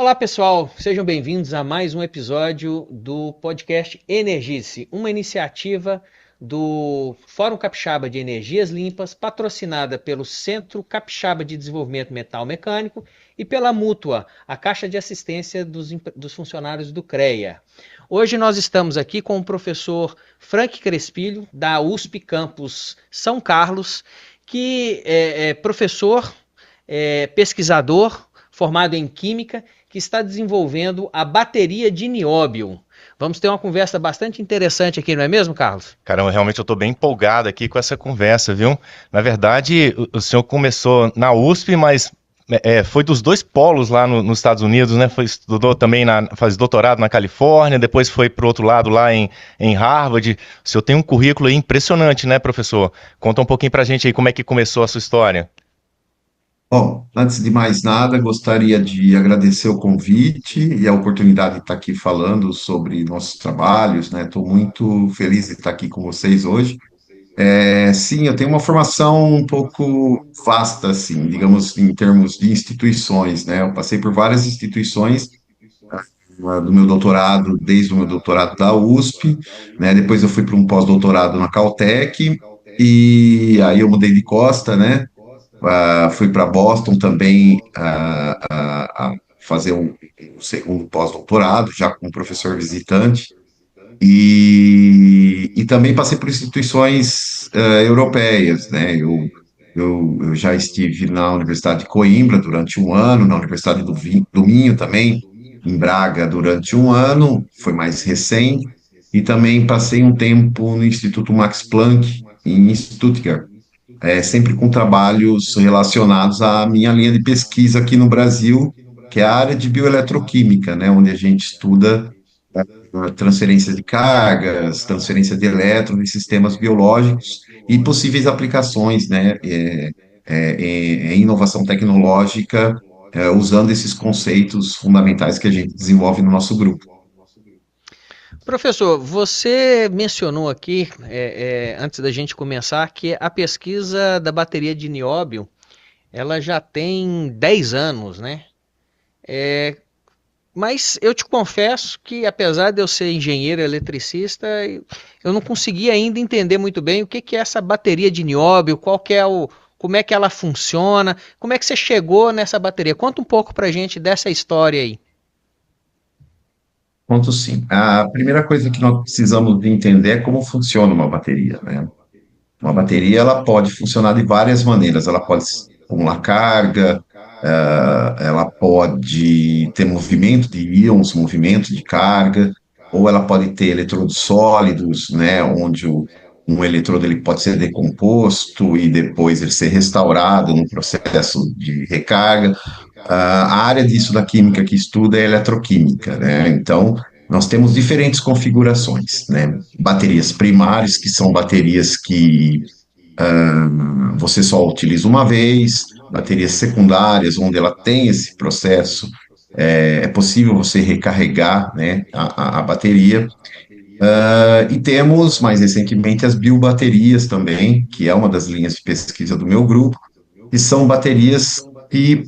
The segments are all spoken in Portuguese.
Olá pessoal, sejam bem-vindos a mais um episódio do podcast Energize, uma iniciativa do Fórum Capixaba de Energias Limpas, patrocinada pelo Centro Capixaba de Desenvolvimento Metal Mecânico e pela Mútua, a Caixa de Assistência dos Funcionários do CREA. Hoje nós estamos aqui com o professor Frank Crespilho, da USP Campus São Carlos, que é professor, pesquisador, formado em Química, que está desenvolvendo a bateria de nióbio. Vamos ter uma conversa bastante interessante aqui, não é mesmo, Carlos? Caramba, realmente eu estou bem empolgado aqui com essa conversa, viu? Na verdade, o senhor começou na USP, mas foi dos dois polos lá nos Estados Unidos, né? Estudou também, faz doutorado na Califórnia, depois foi para o outro lado lá em Harvard. O senhor tem um currículo aí impressionante, né, professor? Conta um pouquinho para a gente aí como é que começou a sua história. Bom, antes de mais nada, gostaria de agradecer o convite e a oportunidade de estar aqui falando sobre nossos trabalhos, né? Estou muito feliz de estar aqui com vocês hoje. Sim, eu tenho uma formação um pouco vasta, assim, digamos, em termos de instituições, né? Eu passei por várias instituições do meu doutorado, desde o meu doutorado da USP, né? Depois eu fui para um pós-doutorado na Caltech, e aí eu mudei de costa, né? Fui para Boston também a fazer um segundo pós-doutorado, já como professor visitante, e também passei por instituições europeias, né? Eu já estive na Universidade de Coimbra durante um ano, na Universidade do Minho também, em Braga, durante um ano, foi mais recente, e também passei um tempo no Instituto Max Planck, em Stuttgart, sempre com trabalhos relacionados à minha linha de pesquisa aqui no Brasil, que é a área de bioeletroquímica, né, onde a gente estuda transferência de cargas, transferência de elétrons em sistemas biológicos e possíveis aplicações, né, em inovação tecnológica, usando esses conceitos fundamentais que a gente desenvolve no nosso grupo. Professor, você mencionou aqui, antes da gente começar, que a pesquisa da bateria de nióbio, ela já tem 10 anos, né? Mas eu te confesso que, apesar de eu ser engenheiro eletricista, eu não consegui ainda entender muito bem o que é essa bateria de nióbio, como é que ela funciona, como é que você chegou nessa bateria. Conta um pouco pra gente dessa história aí. Ponto sim. A primeira coisa que nós precisamos de entender é como funciona uma bateria, né? Uma bateria, ela pode funcionar de várias maneiras. Ela pode acumular carga, ela pode ter movimento de íons, movimento de carga, ou ela pode ter eletrodos sólidos, né, onde um eletrodo ele pode ser decomposto e depois ele ser restaurado no processo de recarga. A área disso da química que estuda é eletroquímica, né? Então, nós temos diferentes configurações, né? Baterias primárias, que são baterias que você só utiliza uma vez, baterias secundárias, onde ela tem esse processo, é possível você recarregar, né, a bateria. E temos, mais recentemente, as biobaterias também, que é uma das linhas de pesquisa do meu grupo, que são baterias que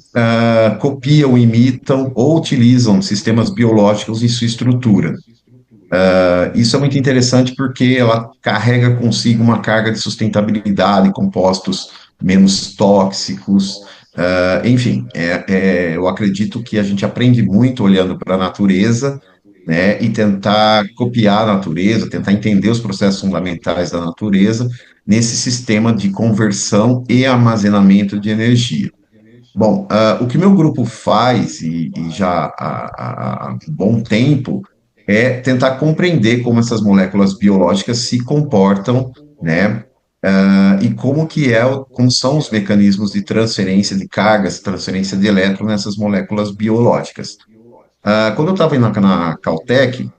copiam, imitam ou utilizam sistemas biológicos em sua estrutura. Isso é muito interessante porque ela carrega consigo uma carga de sustentabilidade, compostos menos tóxicos, enfim, eu acredito que a gente aprende muito olhando para a natureza, né, e tentar copiar a natureza, tentar entender os processos fundamentais da natureza nesse sistema de conversão e armazenamento de energia. Bom, o que meu grupo faz, e já há um bom tempo, é tentar compreender como essas moléculas biológicas se comportam, né? E como são os mecanismos de transferência de cargas, transferência de elétrons nessas moléculas biológicas. Quando eu estava na Caltech,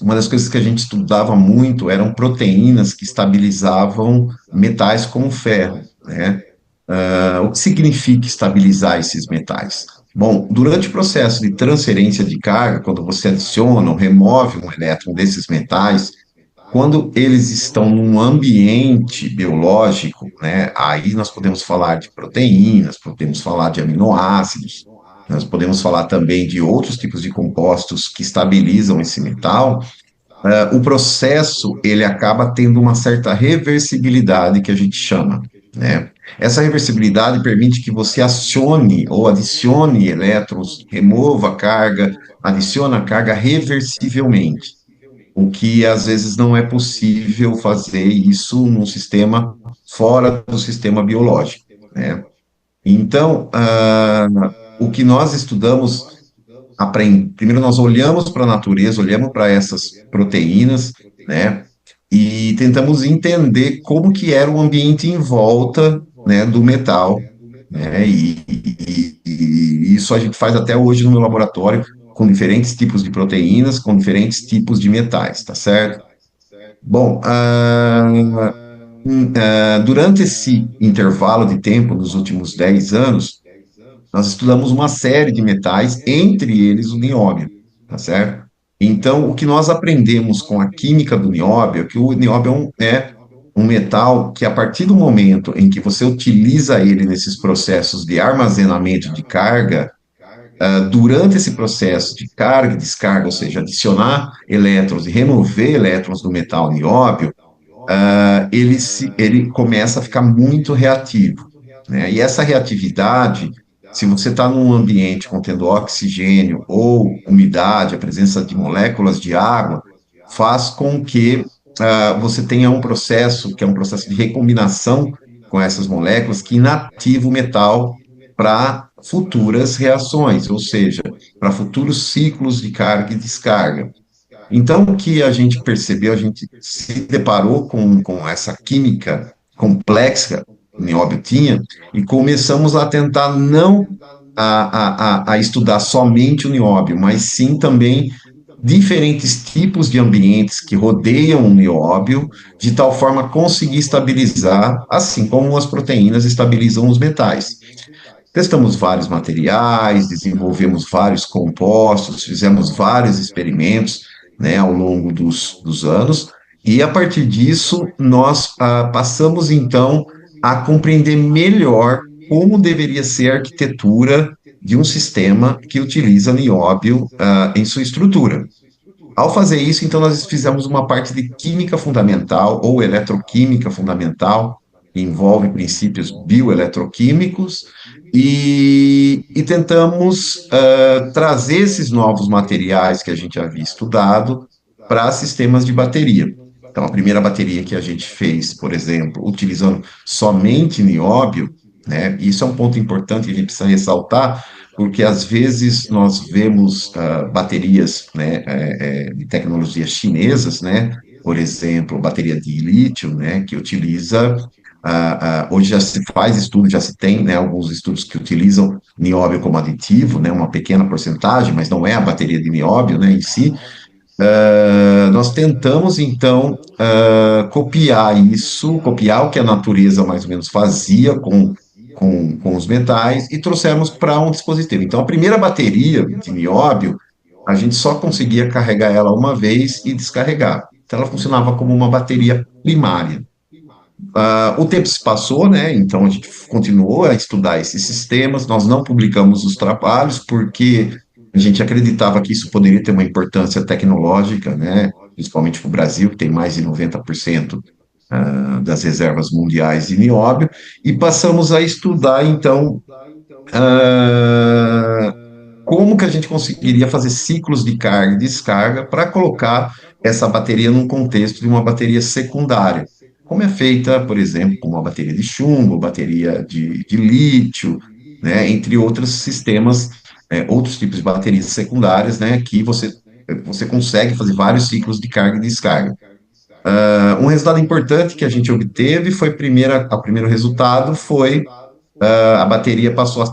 uma das coisas que a gente estudava muito eram proteínas que estabilizavam metais como ferro, né? O que significa estabilizar esses metais? Bom, durante o processo de transferência de carga, quando você adiciona ou remove um elétron desses metais, quando eles estão num ambiente biológico, né, aí nós podemos falar de proteínas, podemos falar de aminoácidos, nós podemos falar também de outros tipos de compostos que estabilizam esse metal. O processo ele acaba tendo uma certa reversibilidade que a gente chama, né? Essa reversibilidade permite que você acione ou adicione elétrons, remova a carga, adicione a carga reversivelmente, o que às vezes não é possível fazer isso num sistema fora do sistema biológico, né? Então, o que nós estudamos, primeiro nós olhamos para a natureza, olhamos para essas proteínas, né, e tentamos entender como que era o ambiente em volta, né, do metal, né, e isso a gente faz até hoje no meu laboratório, com diferentes tipos de proteínas, com diferentes tipos de metais, tá certo? Bom, durante esse intervalo de tempo, nos últimos 10 anos, nós estudamos uma série de metais, entre eles o nióbio, tá certo? Então, o que nós aprendemos com a química do nióbio é que o nióbio é um metal que, a partir do momento em que você utiliza ele nesses processos de armazenamento de carga, durante esse processo de carga e descarga, ou seja, adicionar elétrons e remover elétrons do metal nióbio, ele começa a ficar muito reativo, né? E essa reatividade, se você está num ambiente contendo oxigênio ou umidade, a presença de moléculas de água, faz com que você tenha um processo, que é um processo de recombinação com essas moléculas, que inativa o metal para futuras reações, ou seja, para futuros ciclos de carga e descarga. Então, o que a gente percebeu, a gente se deparou com essa química complexa que o nióbio tinha, e começamos a tentar não a estudar somente o nióbio, mas sim também diferentes tipos de ambientes que rodeiam o nióbio, de tal forma a conseguir estabilizar, assim como as proteínas estabilizam os metais. Testamos vários materiais, desenvolvemos vários compostos, fizemos vários experimentos, né, ao longo dos anos, e a partir disso nós passamos então a compreender melhor como deveria ser a arquitetura de um sistema que utiliza nióbio em sua estrutura. Ao fazer isso, então, nós fizemos uma parte de química fundamental ou eletroquímica fundamental, que envolve princípios bioeletroquímicos, e tentamos trazer esses novos materiais que a gente havia estudado para sistemas de bateria. Então, a primeira bateria que a gente fez, por exemplo, utilizando somente nióbio, né, isso é um ponto importante que a gente precisa ressaltar, porque às vezes nós vemos baterias, né, de tecnologias chinesas, né, por exemplo, bateria de lítio, né, que utiliza, hoje já se faz estudo, já se tem, né, alguns estudos que utilizam nióbio como aditivo, né, uma pequena porcentagem, mas não é a bateria de nióbio, né, em si. Nós tentamos, então, copiar isso, copiar o que a natureza mais ou menos fazia com os metais e trouxemos para um dispositivo. Então, a primeira bateria de nióbio, a gente só conseguia carregar ela uma vez e descarregar. Então, ela funcionava como uma bateria primária. O tempo se passou, né? Então, a gente continuou a estudar esses sistemas, nós não publicamos os trabalhos, porque a gente acreditava que isso poderia ter uma importância tecnológica, né? Principalmente para o Brasil, que tem mais de 90% das reservas mundiais de nióbio, e passamos a estudar, então, como que a gente conseguiria fazer ciclos de carga e descarga para colocar essa bateria num contexto de uma bateria secundária, como é feita, por exemplo, com uma bateria de chumbo, bateria de lítio, né, entre outros sistemas, outros tipos de baterias secundárias, né, que você consegue fazer vários ciclos de carga e descarga. Um resultado importante que a gente obteve foi, o primeiro resultado foi a bateria passou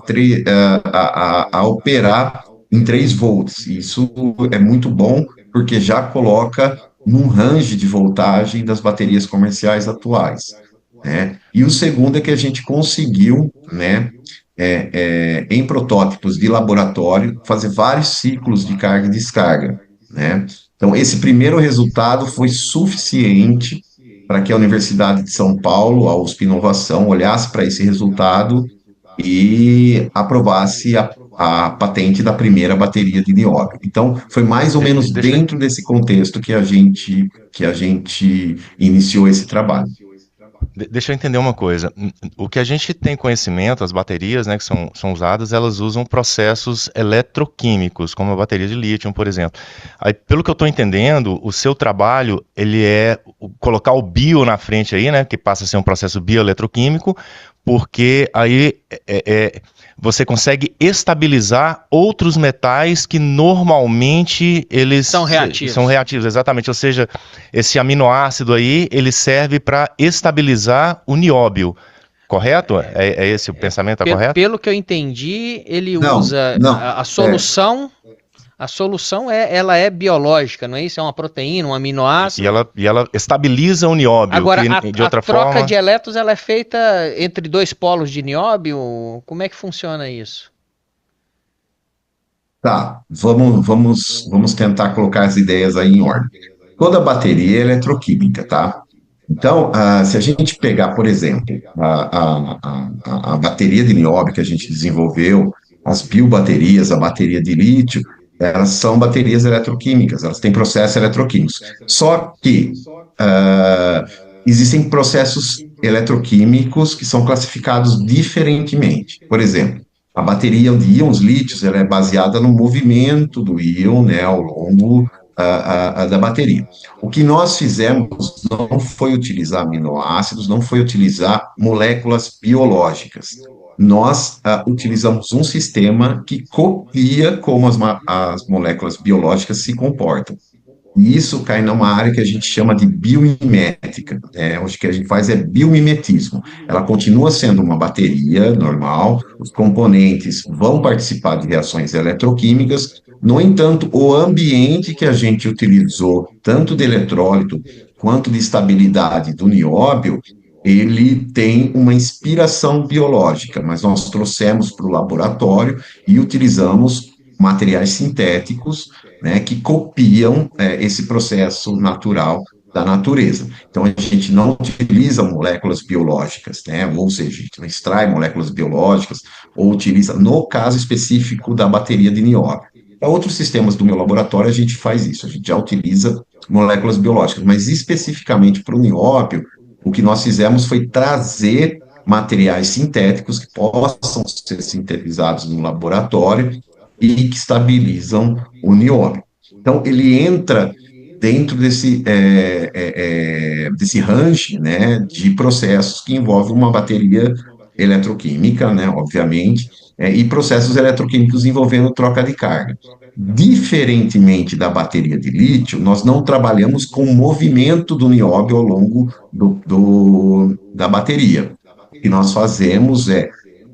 a operar em 3 volts. Isso é muito bom, porque já coloca num range de voltagem das baterias comerciais atuais, né? E o segundo é que a gente conseguiu, né, em protótipos de laboratório, fazer vários ciclos de carga e descarga, né? Então, esse primeiro resultado foi suficiente para que a Universidade de São Paulo, a USP Inovação, olhasse para esse resultado e aprovasse a patente da primeira bateria de nióbio. Então, foi mais ou menos Deixa, dentro desse contexto que a gente iniciou esse trabalho. Deixa eu entender uma coisa. O que a gente tem conhecimento, as baterias, né, que são usadas, elas usam processos eletroquímicos, como a bateria de lítio, por exemplo. Aí, pelo que eu estou entendendo, o seu trabalho, ele é colocar o bio na frente aí, né, que passa a ser um processo bioeletroquímico, porque aí você consegue estabilizar outros metais que normalmente eles São reativos. São reativos, exatamente. Ou seja, esse aminoácido aí, ele serve para estabilizar o nióbio, correto? É esse o pensamento, tá correto? Pelo que eu entendi, ele Não, usa não. a solução. A solução ela é biológica, não é isso? É uma proteína, um aminoácido. E ela estabiliza o nióbio. Agora, Que, de outra a troca forma... de elétrons ela é feita entre dois polos de nióbio? Como é que funciona isso? Tá, vamos tentar colocar as ideias aí em ordem. Toda bateria é eletroquímica, tá? Então, se a gente pegar, por exemplo, a bateria de nióbio que a gente desenvolveu, as biobaterias, a bateria de lítio, elas são baterias eletroquímicas, elas têm processos eletroquímicos. Só que existem processos eletroquímicos que são classificados diferentemente. Por exemplo, a bateria de íons lítios ela é baseada no movimento do íon, né, ao longo da bateria. O que nós fizemos não foi utilizar aminoácidos, não foi utilizar moléculas biológicas. Nós utilizamos um sistema que copia como as moléculas biológicas se comportam. E isso cai numa área que a gente chama de biomimética. Hoje o que a gente faz é biomimetismo. Ela continua sendo uma bateria normal, os componentes vão participar de reações eletroquímicas, no entanto, o ambiente que a gente utilizou, tanto de eletrólito quanto de estabilidade do nióbio, ele tem uma inspiração biológica, mas nós trouxemos para o laboratório e utilizamos materiais sintéticos, né, que copiam esse processo natural da natureza. Então, a gente não utiliza moléculas biológicas, né, ou seja, a gente não extrai moléculas biológicas, ou utiliza, no caso específico da bateria de nióbio. Para outros sistemas do meu laboratório, a gente faz isso, a gente já utiliza moléculas biológicas, mas especificamente para o nióbio, o que nós fizemos foi trazer materiais sintéticos que possam ser sintetizados no laboratório e que estabilizam o nióbio. Então, ele entra dentro desse range, né, de processos que envolvem uma bateria eletroquímica, né, obviamente, e processos eletroquímicos envolvendo troca de carga. Diferentemente da bateria de lítio, nós não trabalhamos com o movimento do nióbio ao longo da bateria. O que nós fazemos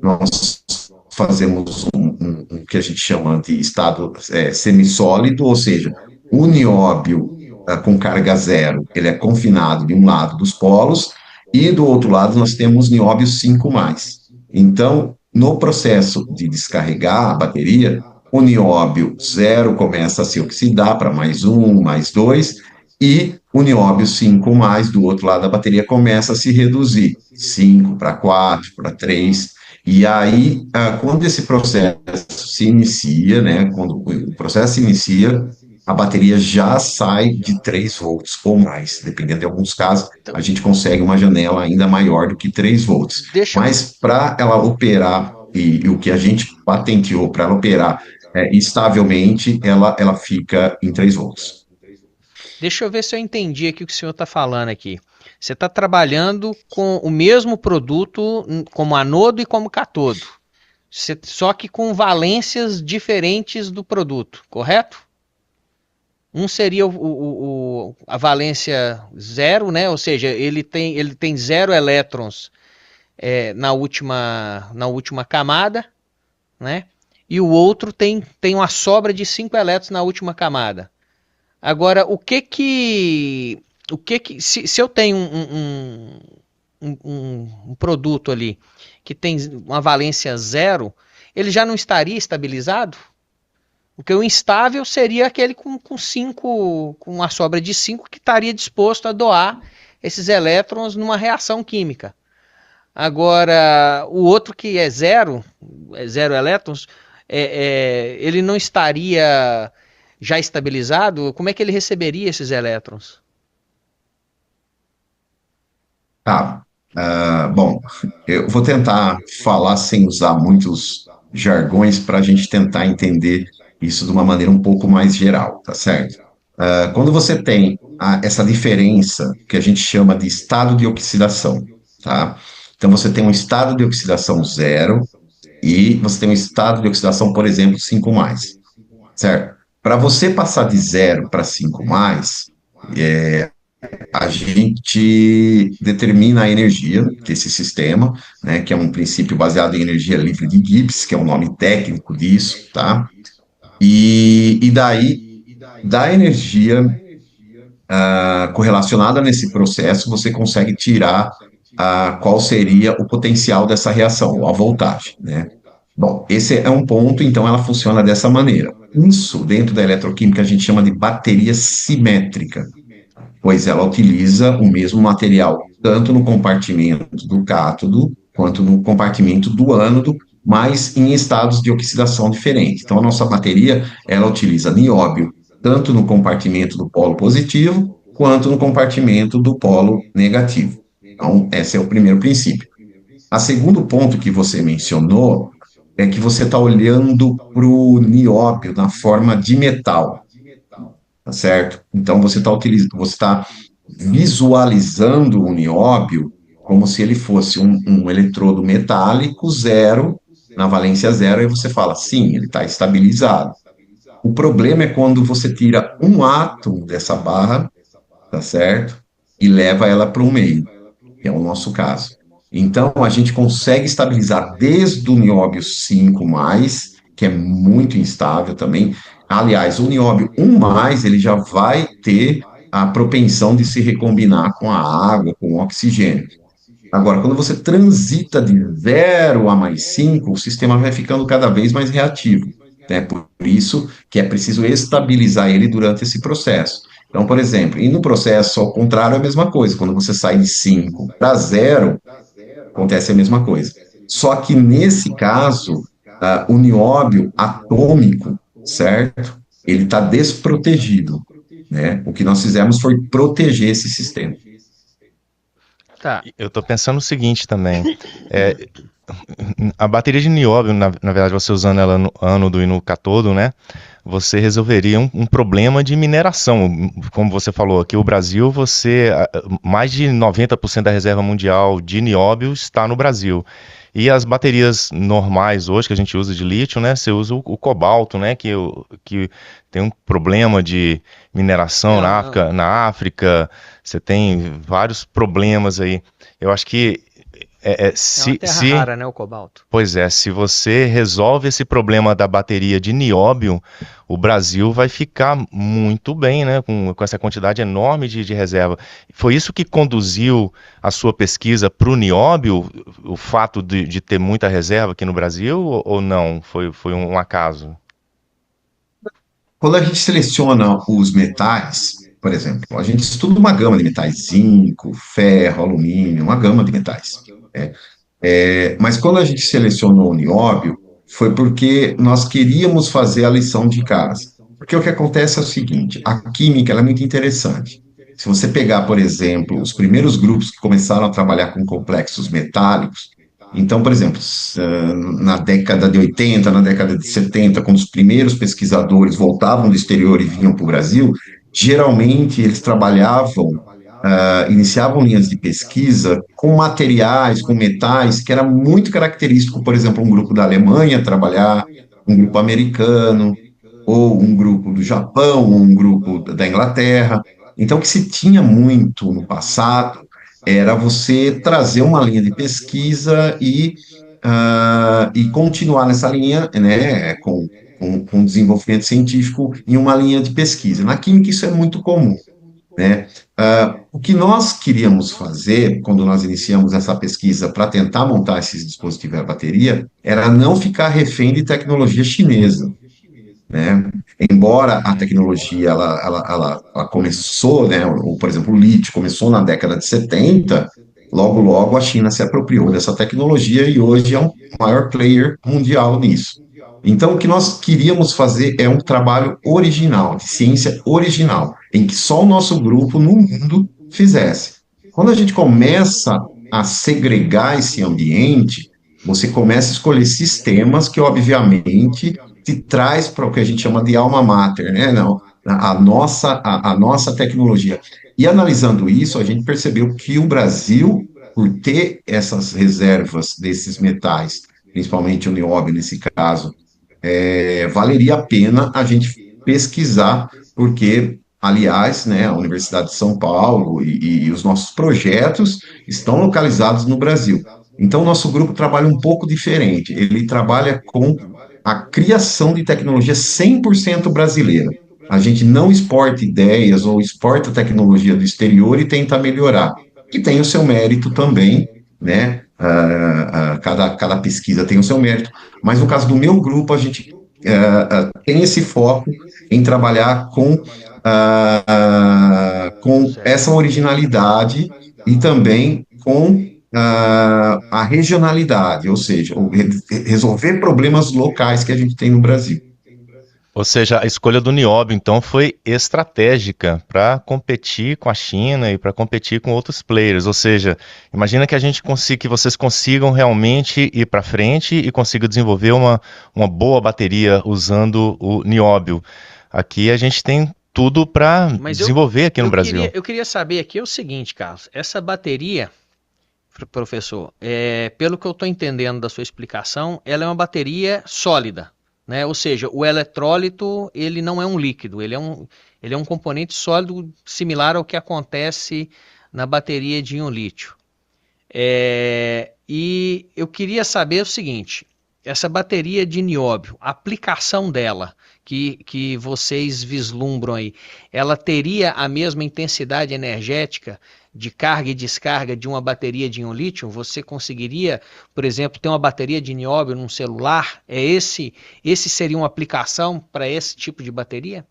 nós fazemos um que a gente chama de estado semissólido, ou seja, o nióbio com carga zero, ele é confinado de um lado dos polos, e do outro lado nós temos nióbio 5+. Então, no processo de descarregar a bateria, o nióbio zero começa a se oxidar para +1, +2, e o nióbio 5+, do outro lado da bateria, começa a se reduzir, 5 para 4, para 3, e aí, quando esse processo se inicia, né, quando o processo se inicia, a bateria já sai de 3 volts ou mais. Dependendo de alguns casos, a gente consegue uma janela ainda maior do que 3 volts. Mas para ela operar, e o que a gente patenteou para ela operar estavelmente, ela fica em 3 volts. Deixa eu ver se eu entendi aqui o que o senhor está falando aqui. Você está trabalhando com o mesmo produto como anodo e como catodo, só que com valências diferentes do produto, correto? Um seria a valência zero, né? Ou seja, ele tem 0 elétrons na última camada, né? E o outro tem uma sobra de 5 elétrons na última camada. Agora, se eu tenho um produto ali que tem uma valência zero, ele já não estaria estabilizado? Porque o instável seria aquele com uma sobra de 5 que estaria disposto a doar esses elétrons numa reação química. Agora, o outro que é zero elétrons, ele não estaria já estabilizado? Como é que ele receberia esses elétrons? Tá. Bom, eu vou tentar falar sem usar muitos jargões para a gente tentar entender isso de uma maneira um pouco mais geral, tá certo? Quando você tem essa diferença que a gente chama de estado de oxidação, tá? Então você tem um estado de oxidação zero e você tem um estado de oxidação, por exemplo, 5 mais, certo? Para você passar de zero para 5 mais, a gente determina a energia desse sistema, né, que é um princípio baseado em energia livre de Gibbs, que é o nome técnico disso, tá? E daí, da energia correlacionada nesse processo, você consegue tirar qual seria o potencial dessa reação, ou a voltagem, né? Bom, esse é um ponto, então ela funciona dessa maneira. Isso, dentro da eletroquímica, a gente chama de bateria simétrica, pois ela utiliza o mesmo material, tanto no compartimento do cátodo, quanto no compartimento do ânodo, mas em estados de oxidação diferentes. Então, a nossa bateria, ela utiliza nióbio, tanto no compartimento do polo positivo, quanto no compartimento do polo negativo. Então, esse é o primeiro princípio. A segundo ponto que você mencionou é que você está olhando para o nióbio na forma de metal, tá certo? Então você está visualizando o nióbio como se ele fosse um eletrodo metálico zero, na valência zero, e você fala, sim, ele está estabilizado. O problema é quando você tira um átomo dessa barra, tá certo? E leva ela para o meio, que é o nosso caso. Então, a gente consegue estabilizar desde o nióbio 5+, que é muito instável também. Aliás, o nióbio 1+, ele já vai ter a propensão de se recombinar com a água, com o oxigênio. Agora, quando você transita de 0 a +5, o sistema vai ficando cada vez mais reativo, né? Por isso que é preciso estabilizar ele durante esse processo. Então, por exemplo, e no processo ao contrário é a mesma coisa. Quando você sai de 5 para 0, acontece a mesma coisa. Só que nesse caso, o nióbio atômico, certo? Ele está desprotegido, né? O que nós fizemos foi proteger esse sistema. Tá. Eu estou pensando o seguinte também. A bateria de nióbio, na verdade, você usando ela no ânodo e no cátodo, né? Você resolveria um problema de mineração. Como você falou, aqui o Brasil, mais de 90% da reserva mundial de nióbio está no Brasil. E as baterias normais hoje que a gente usa de lítio, né? Você usa o cobalto, né? Que tem um problema de mineração na África. Você tem vários problemas aí. Eu acho que É uma terra rara, né, o cobalto? Pois é, se você resolve esse problema da bateria de nióbio, o Brasil vai ficar muito bem, né, com essa quantidade enorme de reserva. Foi isso que conduziu a sua pesquisa para o nióbio, o fato de ter muita reserva aqui no Brasil, ou não? Foi um acaso? Quando a gente seleciona os metais, por exemplo, a gente estuda uma gama de metais, zinco, ferro, alumínio, uma gama de metais, né? Mas quando a gente selecionou o nióbio, foi porque nós queríamos fazer a lição de casa. Porque o que acontece é o seguinte, a química ela é muito interessante. Se você pegar, por exemplo, os primeiros grupos que começaram a trabalhar com complexos metálicos, então, por exemplo, na década de 80, na década de 70, quando os primeiros pesquisadores voltavam do exterior e vinham para o Brasil, geralmente eles trabalhavam, iniciavam linhas de pesquisa com materiais, com metais, que era muito característico, por exemplo, um grupo da Alemanha trabalhar, um grupo americano, ou um grupo do Japão, ou um grupo da Inglaterra. Então, o que se tinha muito no passado era você trazer uma linha de pesquisa e continuar nessa linha, né, com desenvolvimento científico em uma linha de pesquisa. Na química isso é muito comum, né? O que nós queríamos fazer, quando nós iniciamos essa pesquisa para tentar montar esses dispositivos à bateria, era não ficar refém de tecnologia chinesa, né? Embora a tecnologia ela começou, né? Ou, por exemplo, o lítio começou na década de 70, Logo, logo, a China se apropriou dessa tecnologia e hoje é um maior player mundial nisso. Então, o que nós queríamos fazer é um trabalho original, de ciência original, em que só o nosso grupo no mundo fizesse. Quando a gente começa a segregar esse ambiente, você começa a escolher sistemas que, obviamente, te traz para o que a gente chama de alma mater, né? Não, a nossa tecnologia. E analisando isso, a gente percebeu que o Brasil, por ter essas reservas desses metais, principalmente o nióbio nesse caso, valeria a pena a gente pesquisar, porque, aliás, né, a Universidade de São Paulo e os nossos projetos estão localizados no Brasil. Então, o nosso grupo trabalha um pouco diferente. Ele trabalha com a criação de tecnologia 100% brasileira. A gente não exporta ideias ou exporta tecnologia do exterior e tenta melhorar, que tem o seu mérito também, né? Cada pesquisa tem o seu mérito, mas no caso do meu grupo, a gente tem esse foco em trabalhar com essa originalidade e também com a regionalidade, ou seja, resolver problemas locais que a gente tem no Brasil. Ou seja, a escolha do nióbio, então, foi estratégica para competir com a China e para competir com outros players. Ou seja, imagina que que vocês consigam realmente ir para frente e consigam desenvolver uma boa bateria usando o nióbio. Aqui a gente tem tudo para desenvolver aqui no Brasil. Eu queria saber aqui o seguinte, Carlos, essa bateria, professor, pelo que eu estou entendendo da sua explicação, ela é uma bateria sólida. Né? Ou seja, o eletrólito ele não é um líquido, ele é um componente sólido similar ao que acontece na bateria de íon lítio. E eu queria saber o seguinte, essa bateria de nióbio, a aplicação dela que vocês vislumbram aí, ela teria a mesma intensidade energética de carga e descarga de uma bateria de íon lítio? Você conseguiria, por exemplo, ter uma bateria de nióbio num celular? Esse seria uma aplicação para esse tipo de bateria?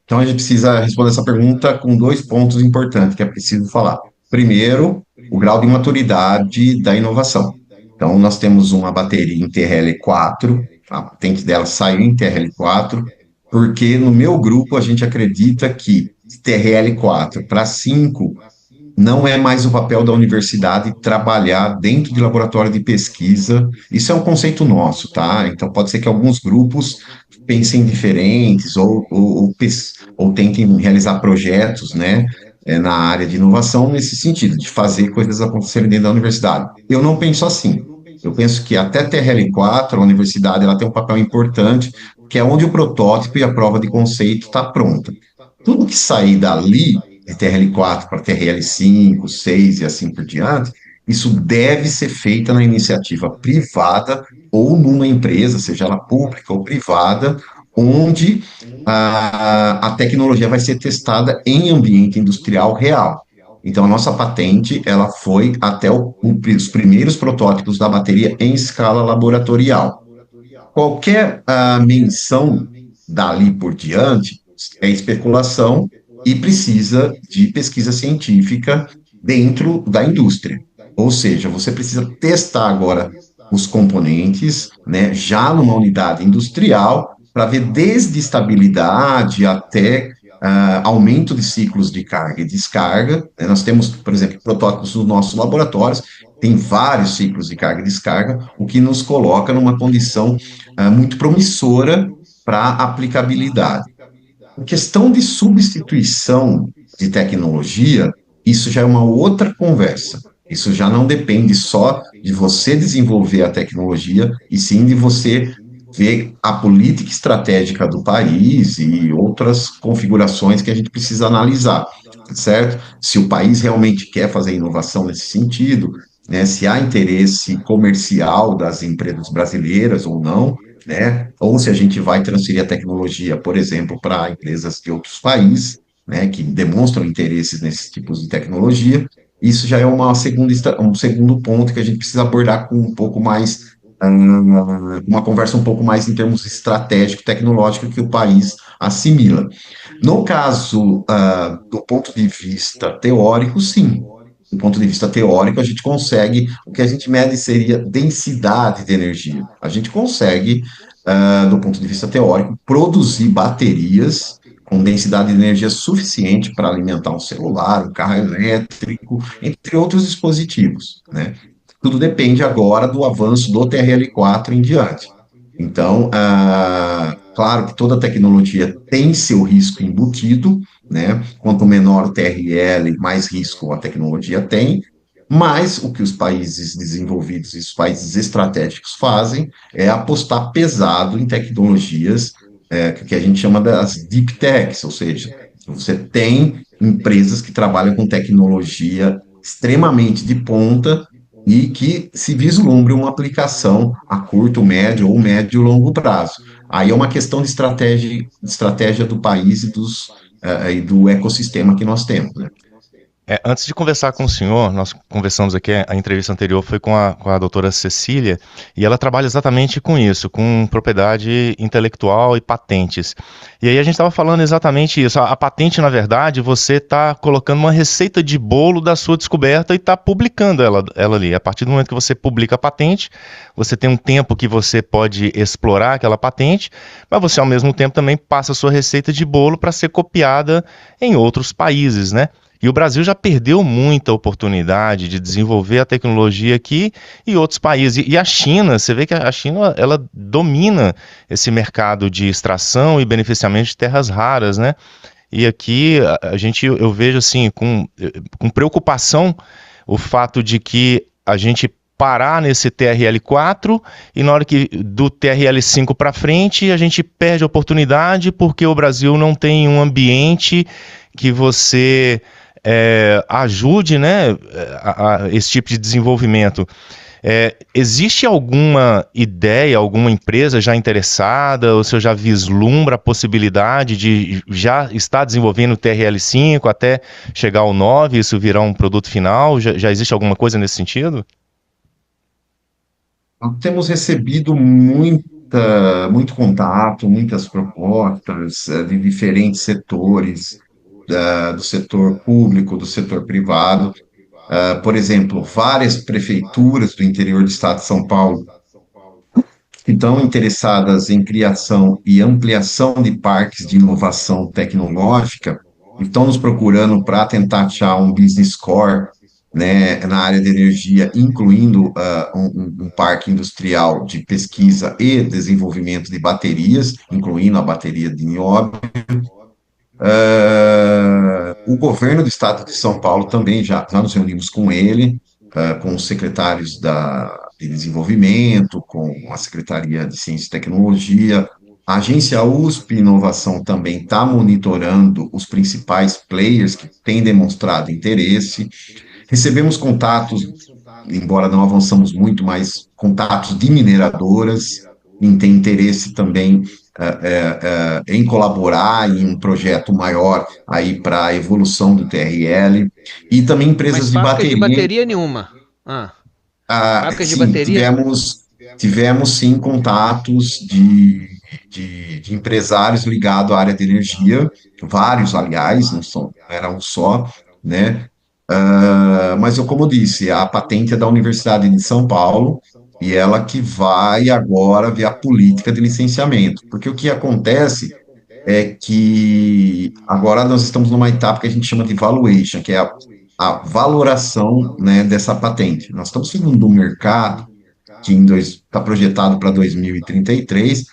Então, a gente precisa responder essa pergunta com dois pontos importantes que é preciso falar. Primeiro, o grau de maturidade da inovação. Então, nós temos uma bateria em TRL4, a patente dela saiu em TRL4, porque no meu grupo a gente acredita que TRL4 para 5 não é mais o papel da universidade trabalhar dentro de laboratório de pesquisa. Isso é um conceito nosso, tá? Então, pode ser que alguns grupos pensem diferentes ou tentem realizar projetos, né, na área de inovação nesse sentido, de fazer coisas acontecerem dentro da universidade. Eu não penso assim. Eu penso que até TRL4, a universidade, ela tem um papel importante, que é onde o protótipo e a prova de conceito está pronta. Tudo que sair dali, de TRL4 para TRL5, 6 e assim por diante, isso deve ser feito na iniciativa privada ou numa empresa, seja ela pública ou privada, onde a tecnologia vai ser testada em ambiente industrial real. Então, a nossa patente, ela foi até os primeiros protótipos da bateria em escala laboratorial. Qualquer menção dali por diante é especulação e precisa de pesquisa científica dentro da indústria. Ou seja, você precisa testar agora os componentes, né, já numa unidade industrial, para ver desde estabilidade até aumento de ciclos de carga e descarga. Nós temos, por exemplo, protótipos nos nossos laboratórios, tem vários ciclos de carga e descarga, o que nos coloca numa condição muito promissora para aplicabilidade. A questão de substituição de tecnologia, isso já é uma outra conversa. Isso já não depende só de você desenvolver a tecnologia, e sim de você ver a política estratégica do país e outras configurações que a gente precisa analisar, certo? Se o país realmente quer fazer inovação nesse sentido, né, se há interesse comercial das empresas brasileiras ou não, né, ou se a gente vai transferir a tecnologia, por exemplo, para empresas de outros países, né, que demonstram interesses nesses tipos de tecnologia. Isso já é um segundo ponto que a gente precisa abordar com um pouco mais uma conversa um pouco mais em termos estratégico, tecnológico, que o país assimila. No caso, do ponto de vista teórico, sim. Do ponto de vista teórico, a gente consegue, o que a gente mede seria densidade de energia. A gente consegue, do ponto de vista teórico, produzir baterias com densidade de energia suficiente para alimentar um celular, um carro elétrico, entre outros dispositivos, né? Tudo depende agora do avanço do TRL4 em diante. Então, claro que toda tecnologia tem seu risco embutido, né? Quanto menor o TRL, mais risco a tecnologia tem, mas o que os países desenvolvidos e os países estratégicos fazem é apostar pesado em tecnologias que a gente chama das deep techs, ou seja, você tem empresas que trabalham com tecnologia extremamente de ponta e que se vislumbre uma aplicação a curto, médio ou médio e longo prazo. Aí é uma questão de estratégia do país e do ecossistema que nós temos, né? Antes de conversar com o senhor, nós conversamos aqui, a entrevista anterior foi com a doutora Cecília, e ela trabalha exatamente com isso, com propriedade intelectual e patentes. E aí a gente estava falando exatamente isso, a patente, na verdade, você está colocando uma receita de bolo da sua descoberta e está publicando ela ali. A partir do momento que você publica a patente, você tem um tempo que você pode explorar aquela patente, mas você ao mesmo tempo também passa a sua receita de bolo para ser copiada em outros países, né? E o Brasil já perdeu muita oportunidade de desenvolver a tecnologia aqui e outros países. E a China, você vê que a China, ela domina esse mercado de extração e beneficiamento de terras raras, né? E aqui eu vejo assim, com preocupação o fato de que a gente parar nesse TRL4 e na hora que do TRL5 para frente a gente perde a oportunidade porque o Brasil não tem um ambiente que você ajude, né, a esse tipo de desenvolvimento. Existe alguma ideia, alguma empresa já interessada, ou você já vislumbra a possibilidade de já estar desenvolvendo o TRL5 até chegar ao 9, isso virar um produto final? Já existe alguma coisa nesse sentido? Nós temos recebido muito contato, muitas propostas de diferentes setores, do setor público, do setor privado. Por exemplo, várias prefeituras do interior do estado de São Paulo que estão interessadas em criação e ampliação de parques de inovação tecnológica, estão nos procurando para tentar achar um business core, né, na área de energia, incluindo um parque industrial de pesquisa e desenvolvimento de baterias, incluindo a bateria de nióbio. O governo do estado de São Paulo também já nos reunimos com ele, com os secretários de desenvolvimento, com a Secretaria de Ciência e Tecnologia. A agência USP Inovação também está monitorando os principais players que têm demonstrado interesse. Recebemos contatos, embora não avançamos muito, mas contatos de mineradoras, em ter interesse também em colaborar em um projeto maior aí para a evolução do TRL, e também empresas Mas de fábrica de bateria. bateria nenhuma. Fábrica de Sim, bateria? tivemos sim contatos de empresários ligados à área de energia, vários, aliás, não era um só, né? Mas eu, como disse, a patente é da Universidade de São Paulo e ela que vai agora ver a política de licenciamento, porque o que acontece é que agora nós estamos numa etapa que a gente chama de valuation, que é a valoração, né, dessa patente. Nós estamos seguindo um mercado que está projetado para 2033,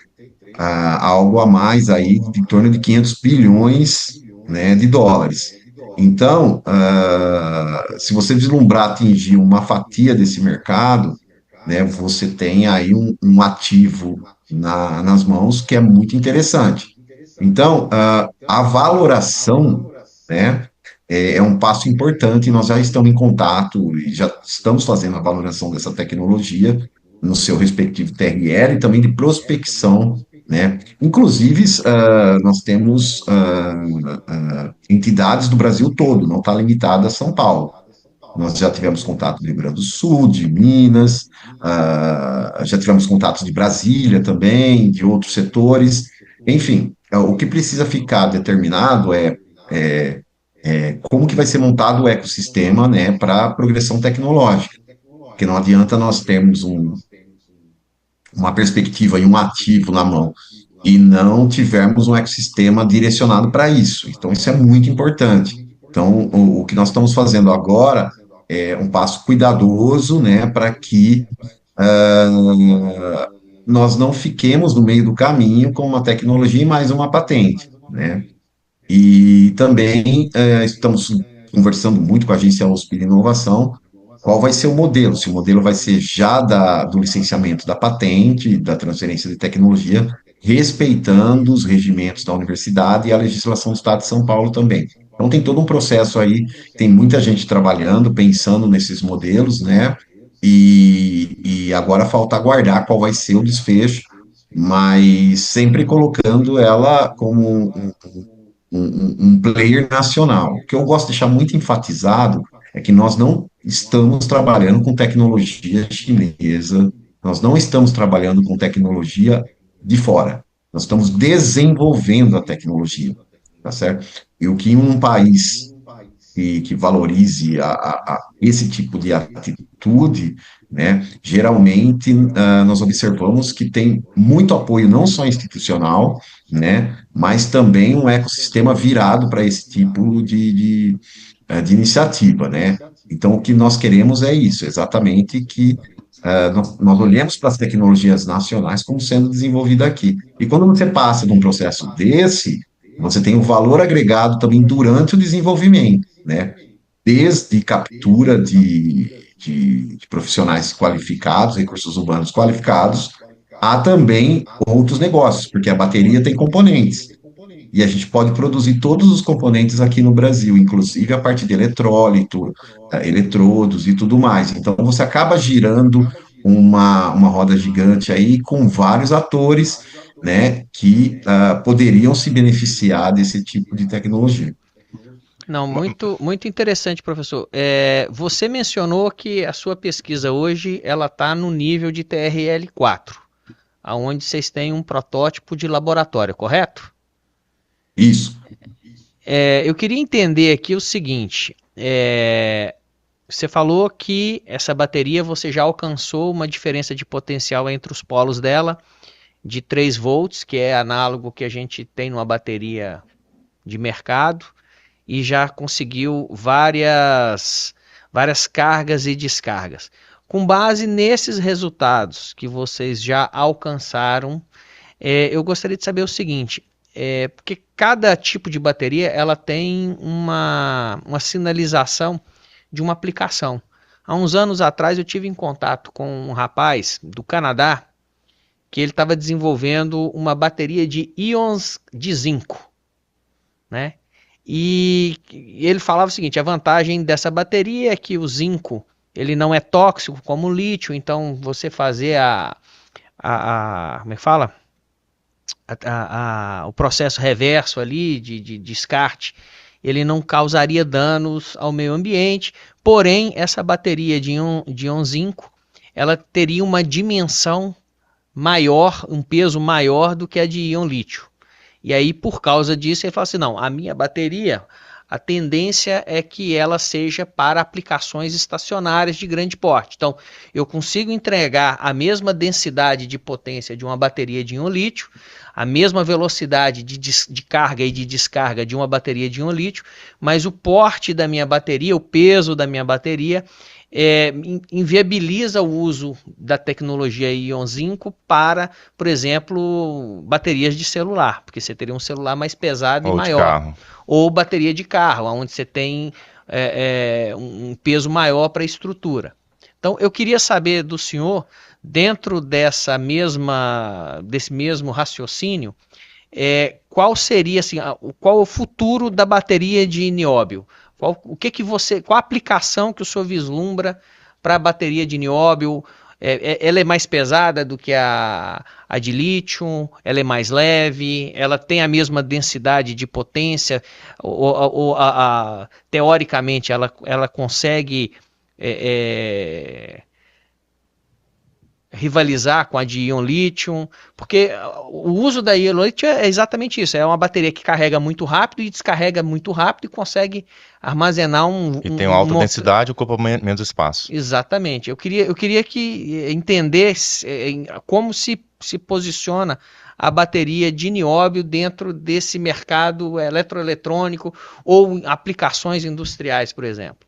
algo a mais aí de em torno de 500 bilhões, né, de dólares. Então, se você vislumbrar atingir uma fatia desse mercado, né, você tem aí um ativo nas mãos que é muito interessante. Então, a valoração, né, é um passo importante, e nós já estamos em contato e já estamos fazendo a valoração dessa tecnologia no seu respectivo TRL e também de prospecção, né? Inclusive, nós temos entidades do Brasil todo, não está limitada a São Paulo. Nós já tivemos contato do Rio Grande do Sul, de Minas, já tivemos contatos de Brasília também, de outros setores. Enfim, o que precisa ficar determinado é, como que vai ser montado o ecossistema, né, para a progressão tecnológica. Porque não adianta nós termos uma perspectiva e um ativo na mão e não tivermos um ecossistema direcionado para isso. Então, isso é muito importante. Então, o que nós estamos fazendo agora é um passo cuidadoso, né, para que nós não fiquemos no meio do caminho com uma tecnologia e mais uma patente, né? E também estamos conversando muito com a agência USP de Inovação, qual vai ser o modelo, se o modelo vai ser já do licenciamento da patente, da transferência de tecnologia, respeitando os regimentos da universidade e a legislação do Estado de São Paulo também. Então tem todo um processo aí, tem muita gente trabalhando, pensando nesses modelos, né? E agora falta aguardar qual vai ser o desfecho, mas sempre colocando ela como um player nacional. O que eu gosto de deixar muito enfatizado é que nós não estamos trabalhando com tecnologia chinesa, nós não estamos trabalhando com tecnologia de fora, nós estamos desenvolvendo a tecnologia, tá certo? E o que em um país que valorize esse tipo de atitude, né, geralmente nós observamos que tem muito apoio, não só institucional, né, mas também um ecossistema virado para esse tipo de iniciativa, né? Então, o que nós queremos é isso, exatamente que nós olhemos para as tecnologias nacionais como sendo desenvolvidas aqui. E quando você passa de um processo desse, você tem um valor agregado também durante o desenvolvimento, né? Desde captura de profissionais qualificados, recursos humanos qualificados, há também outros negócios, porque a bateria tem componentes. E a gente pode produzir todos os componentes aqui no Brasil, inclusive a parte de eletrólito, eletrodos e tudo mais. Então, você acaba girando uma roda gigante aí com vários atores, né, que poderiam se beneficiar desse tipo de tecnologia. Não, muito interessante, professor. Você mencionou que a sua pesquisa hoje ela está no nível de TRL4, aonde vocês têm um protótipo de laboratório, correto? Isso. Eu queria entender aqui o seguinte: você falou que essa bateria você já alcançou uma diferença de potencial entre os polos dela de 3 volts, que é análogo que a gente tem numa bateria de mercado, e já conseguiu várias cargas e descargas. Com base nesses resultados que vocês já alcançaram, eu gostaria de saber o seguinte: porque cada tipo de bateria ela tem uma sinalização de uma aplicação. Há uns anos atrás eu tive em contato com um rapaz do Canadá que ele estava desenvolvendo uma bateria de íons de zinco, né? E ele falava o seguinte: a vantagem dessa bateria é que o zinco ele não é tóxico como o lítio, então você fazer como é que fala? O processo reverso ali de descarte, ele não causaria danos ao meio ambiente, porém essa bateria de íon zinco, ela teria uma dimensão maior, um peso maior do que a de íon lítio. E aí, por causa disso, ele fala assim: não, a minha bateria, a tendência é que ela seja para aplicações estacionárias de grande porte. Então, eu consigo entregar a mesma densidade de potência de uma bateria de íon lítio, a mesma velocidade de carga e de descarga de uma bateria de íon lítio, mas o porte da minha bateria, o peso da minha bateria, inviabiliza o uso da tecnologia íon zinco para, por exemplo, baterias de celular, porque você teria um celular mais pesado e Ou de maior. carro. Ou bateria de carro, onde você tem um peso maior para a estrutura. Então, eu queria saber do senhor, dentro desse mesmo raciocínio, qual seria assim, qual o futuro da bateria de nióbio? Qual a aplicação que o senhor vislumbra para a bateria de nióbio? Ela é mais pesada do que a de lítio? Ela é mais leve? Ela tem a mesma densidade de potência? Teoricamente, ela consegue rivalizar com a de íon lítio, porque o uso da íon lítio é exatamente isso, é uma bateria que carrega muito rápido e descarrega muito rápido e consegue armazenar E tem uma alta densidade e ocupa menos espaço. Exatamente. Eu queria que entendesse como se posiciona a bateria de nióbio dentro desse mercado eletroeletrônico ou aplicações industriais, por exemplo.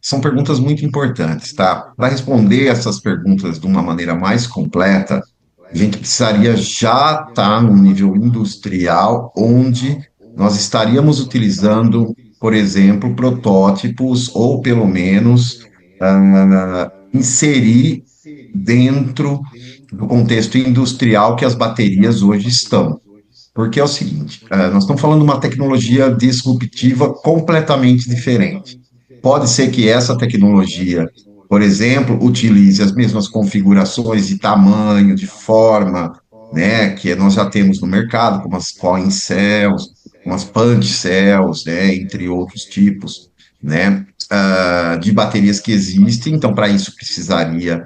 São perguntas muito importantes, tá? Para responder essas perguntas de uma maneira mais completa, a gente precisaria já estar no nível industrial, onde nós estaríamos utilizando, por exemplo, protótipos, ou pelo menos inserir dentro do contexto industrial que as baterias hoje estão. Porque é o seguinte, nós estamos falando de uma tecnologia disruptiva completamente diferente. Pode ser que essa tecnologia, por exemplo, utilize as mesmas configurações de tamanho, de forma, né, que nós já temos no mercado, como as coin cells, como as punch cells, né, entre outros tipos, né, de baterias que existem. Então, para isso precisaria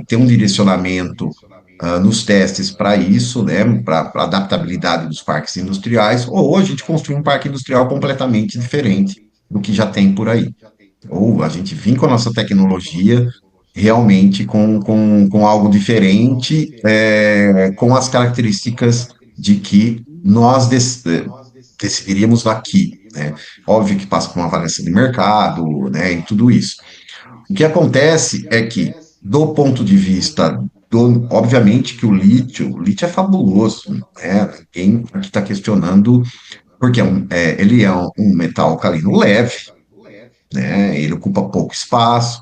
ter um direcionamento nos testes para isso, né, para adaptabilidade dos parques industriais, ou a gente construir um parque industrial completamente diferente do que já tem por aí. Ou a gente vir com a nossa tecnologia realmente com algo diferente, com as características de que nós decidiríamos aqui, né? Óbvio que passa por uma avaliação de mercado, né, e tudo isso. O que acontece é que, do ponto de vista obviamente que o lítio é fabuloso, né? Ninguém aqui está questionando, porque ele é um metal alcalino leve, né? Ele ocupa pouco espaço.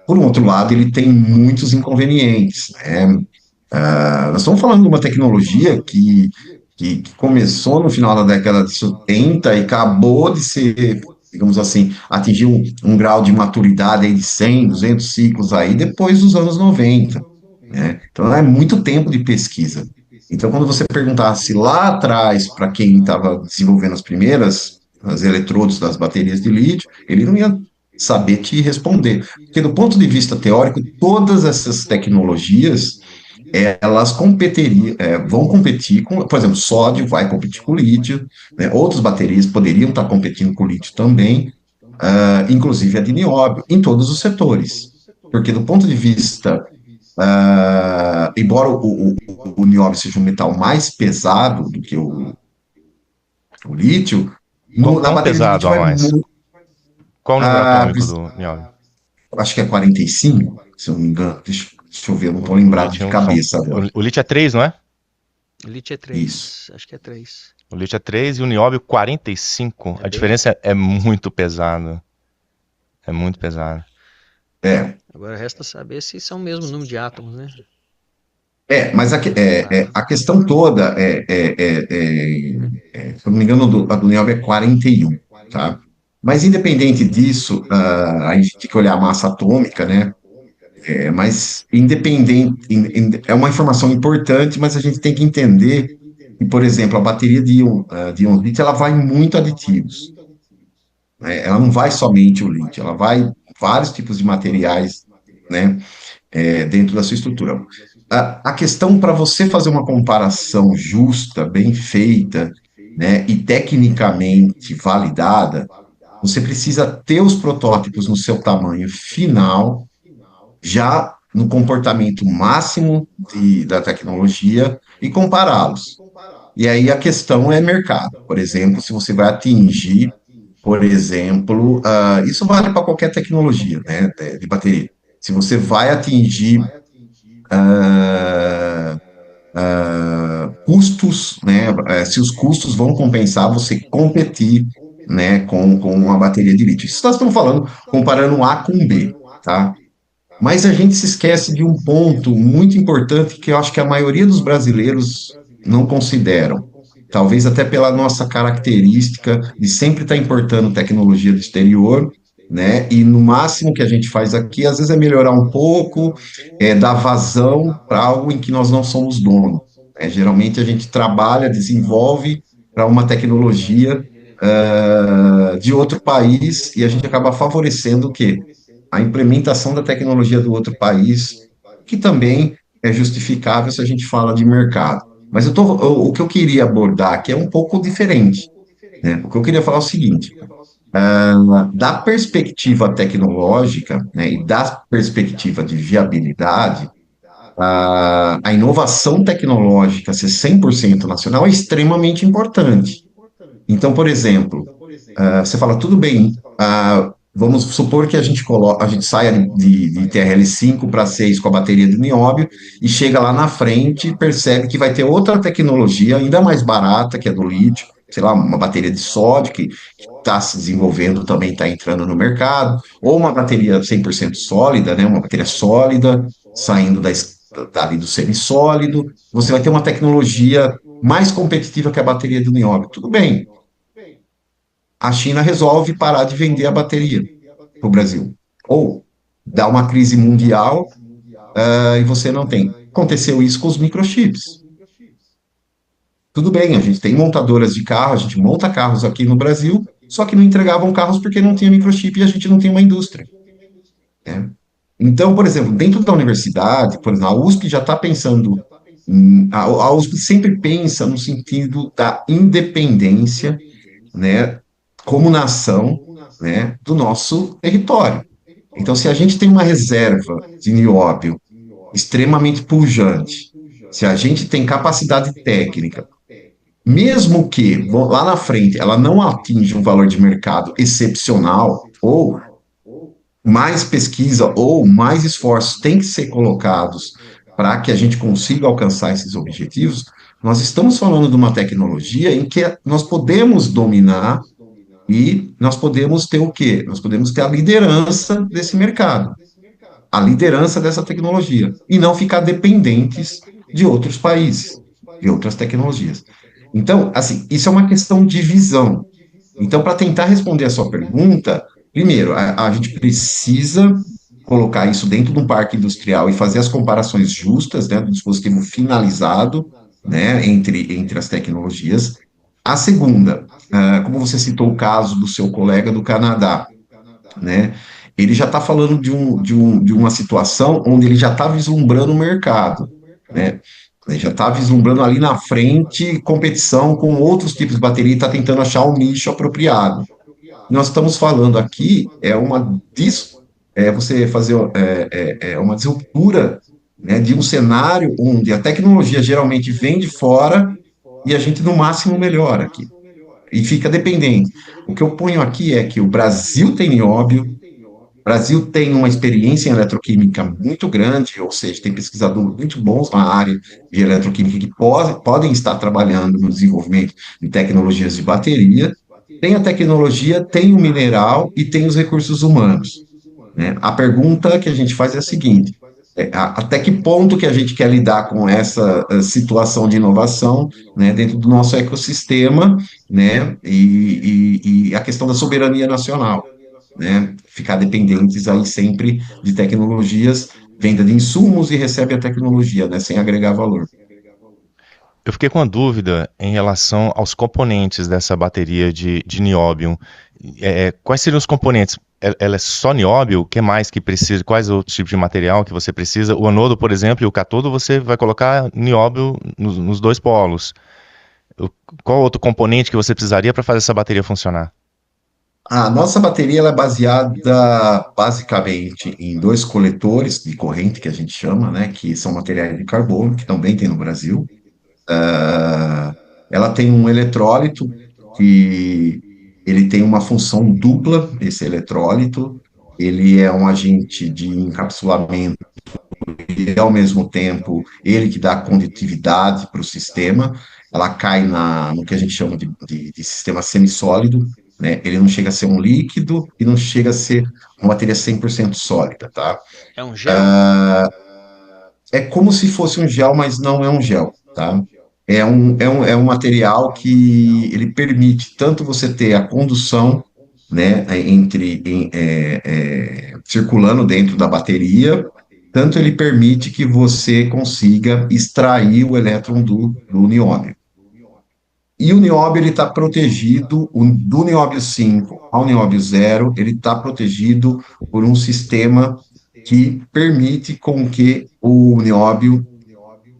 Por um outro lado, ele tem muitos inconvenientes, né? Nós estamos falando de uma tecnologia que começou no final da década de 70 e acabou de ser, digamos assim, atingir um grau de maturidade aí de 100, 200 ciclos aí depois dos anos 90, né? Então é muito tempo de pesquisa. Então, quando você perguntasse lá atrás para quem estava desenvolvendo as eletrodos das baterias de lítio, ele não ia saber te responder. Porque, do ponto de vista teórico, todas essas tecnologias elas vão competir com, por exemplo, sódio vai competir com lítio, né? Outras baterias poderiam estar competindo com lítio também, inclusive a de nióbio, em todos os setores. Porque, do ponto de vista, embora o nióbio seja um metal mais pesado do que o lítio, na bateria pesado a mais? Qual o número atômico do nióbio? Acho que é 45, se eu não me engano. Deixa eu ver, eu não estou lembrado de cabeça agora. O lítio é 3, não é? O lítio é 3. Isso. Acho que é 3. O lítio é 3 e o nióbio 45. A diferença é muito pesada. É muito pesado. Agora resta saber se são o mesmo número de átomos, né? Mas a questão toda se eu não me engano, a do nióbio é 41, tá? Mas independente disso, a gente tem que olhar a massa atômica, né? Mas independente, é uma informação importante, mas a gente tem que entender que, por exemplo, a bateria de íon lítio, ela vai muito aditivos, né? Ela não vai somente o lítio, ela vai vários tipos de materiais, né, dentro da sua estrutura. A questão para você fazer uma comparação justa, bem feita, né, e tecnicamente validada, você precisa ter os protótipos no seu tamanho final, já no comportamento máximo da tecnologia e compará-los. E aí a questão é mercado. Por exemplo, se você vai atingir, por exemplo, isso vale para qualquer tecnologia, né, de bateria. Se você vai atingir custos, né, se os custos vão compensar você competir, né, com uma bateria de lítio. Isso nós estamos falando, comparando A com B, tá? Mas a gente se esquece de um ponto muito importante que eu acho que a maioria dos brasileiros não consideram. Talvez até pela nossa característica de sempre estar importando tecnologia do exterior, né? E no máximo que a gente faz aqui, às vezes é melhorar um pouco, dar vazão para algo em que nós não somos donos. Geralmente a gente trabalha, desenvolve para uma tecnologia de outro país e a gente acaba favorecendo o quê? A implementação da tecnologia do outro país, que também é justificável se a gente fala de mercado. Mas o que eu queria abordar aqui é um pouco diferente, né? O que eu queria falar é o seguinte: da perspectiva tecnológica, né, e da perspectiva de viabilidade, a inovação tecnológica ser 100% nacional é extremamente importante. Então, por exemplo, você fala, tudo bem, vamos supor que a gente saia de TRL5 para 6 com a bateria de nióbio e chega lá na frente e percebe que vai ter outra tecnologia ainda mais barata, que é do lítio, sei lá, uma bateria de sódio que está se desenvolvendo, também está entrando no mercado, ou uma bateria 100% sólida, né, uma bateria sólida, saindo dali do semissólido, você vai ter uma tecnologia mais competitiva que a bateria do nióbio. Tudo bem, a China resolve parar de vender a bateria para o Brasil. Ou dá uma crise mundial, e você não tem. Aconteceu isso com os microchips. Tudo bem, a gente tem montadoras de carro, a gente monta carros aqui no Brasil, só que não entregavam carros porque não tinha microchip e a gente não tem uma indústria, né? Então, por exemplo, dentro da universidade, por exemplo, a USP já está pensando, a USP sempre pensa no sentido da independência, né, como nação, né, do nosso território. Então, se a gente tem uma reserva de nióbio extremamente pujante, se a gente tem capacidade técnica, mesmo que lá na frente ela não atinja um valor de mercado excepcional, ou mais pesquisa ou mais esforços têm que ser colocados para que a gente consiga alcançar esses objetivos, nós estamos falando de uma tecnologia em que nós podemos dominar e nós podemos ter o quê? Nós podemos ter a liderança desse mercado, a liderança dessa tecnologia, e não ficar dependentes de outros países, de outras tecnologias. Então, assim, isso é uma questão de visão. Então, para tentar responder a sua pergunta, primeiro, a gente precisa colocar isso dentro de um parque industrial e fazer as comparações justas, né, do dispositivo finalizado, né, entre as tecnologias. A segunda, como você citou o caso do seu colega do Canadá, né, ele já está falando de uma situação onde ele já está vislumbrando o mercado, né, ele já está vislumbrando ali na frente competição com outros tipos de bateria e está tentando achar um nicho apropriado. Nós estamos falando aqui você fazer uma disruptura, né, de um cenário onde a tecnologia geralmente vem de fora e a gente no máximo melhora aqui e fica dependente. O que eu ponho aqui é que o Brasil tem nióbio, o Brasil tem uma experiência em eletroquímica muito grande, ou seja, tem pesquisadores muito bons na área de eletroquímica que podem estar trabalhando no desenvolvimento de tecnologias de bateria, tem a tecnologia, tem o mineral e tem os recursos humanos, né? A pergunta que a gente faz é a seguinte: até que ponto que a gente quer lidar com essa situação de inovação, né, dentro do nosso ecossistema, né, e a questão da soberania nacional, né, ficar dependentes aí sempre de tecnologias, venda de insumos e recebe a tecnologia, né, sem agregar valor. Eu fiquei com uma dúvida em relação aos componentes dessa bateria de nióbio. Quais seriam os componentes? Ela é só nióbio? O que mais que precisa? Quais outros tipos de material que você precisa? O anodo, por exemplo, e o cátodo, você vai colocar nióbio nos dois polos. Qual outro componente que você precisaria para fazer essa bateria funcionar? A nossa bateria ela é baseada basicamente em dois coletores de corrente que a gente chama, né, que são materiais de carbono, que também tem no Brasil. Ela tem um eletrólito que ele tem uma função dupla, esse eletrólito, ele é um agente de encapsulamento e, ao mesmo tempo, ele que dá condutividade para o sistema, ela cai no que a gente chama de sistema semissólido, né? Ele não chega a ser um líquido e não chega a ser uma bateria 100% sólida, tá? É um gel? É como se fosse um gel, mas não é um gel, tá? É um material que ele permite tanto você ter a condução, né, circulando dentro da bateria, tanto ele permite que você consiga extrair o elétron do nióbio. E o nióbio ele está protegido, do nióbio 5 ao nióbio 0, ele está protegido por um sistema que permite com que o nióbio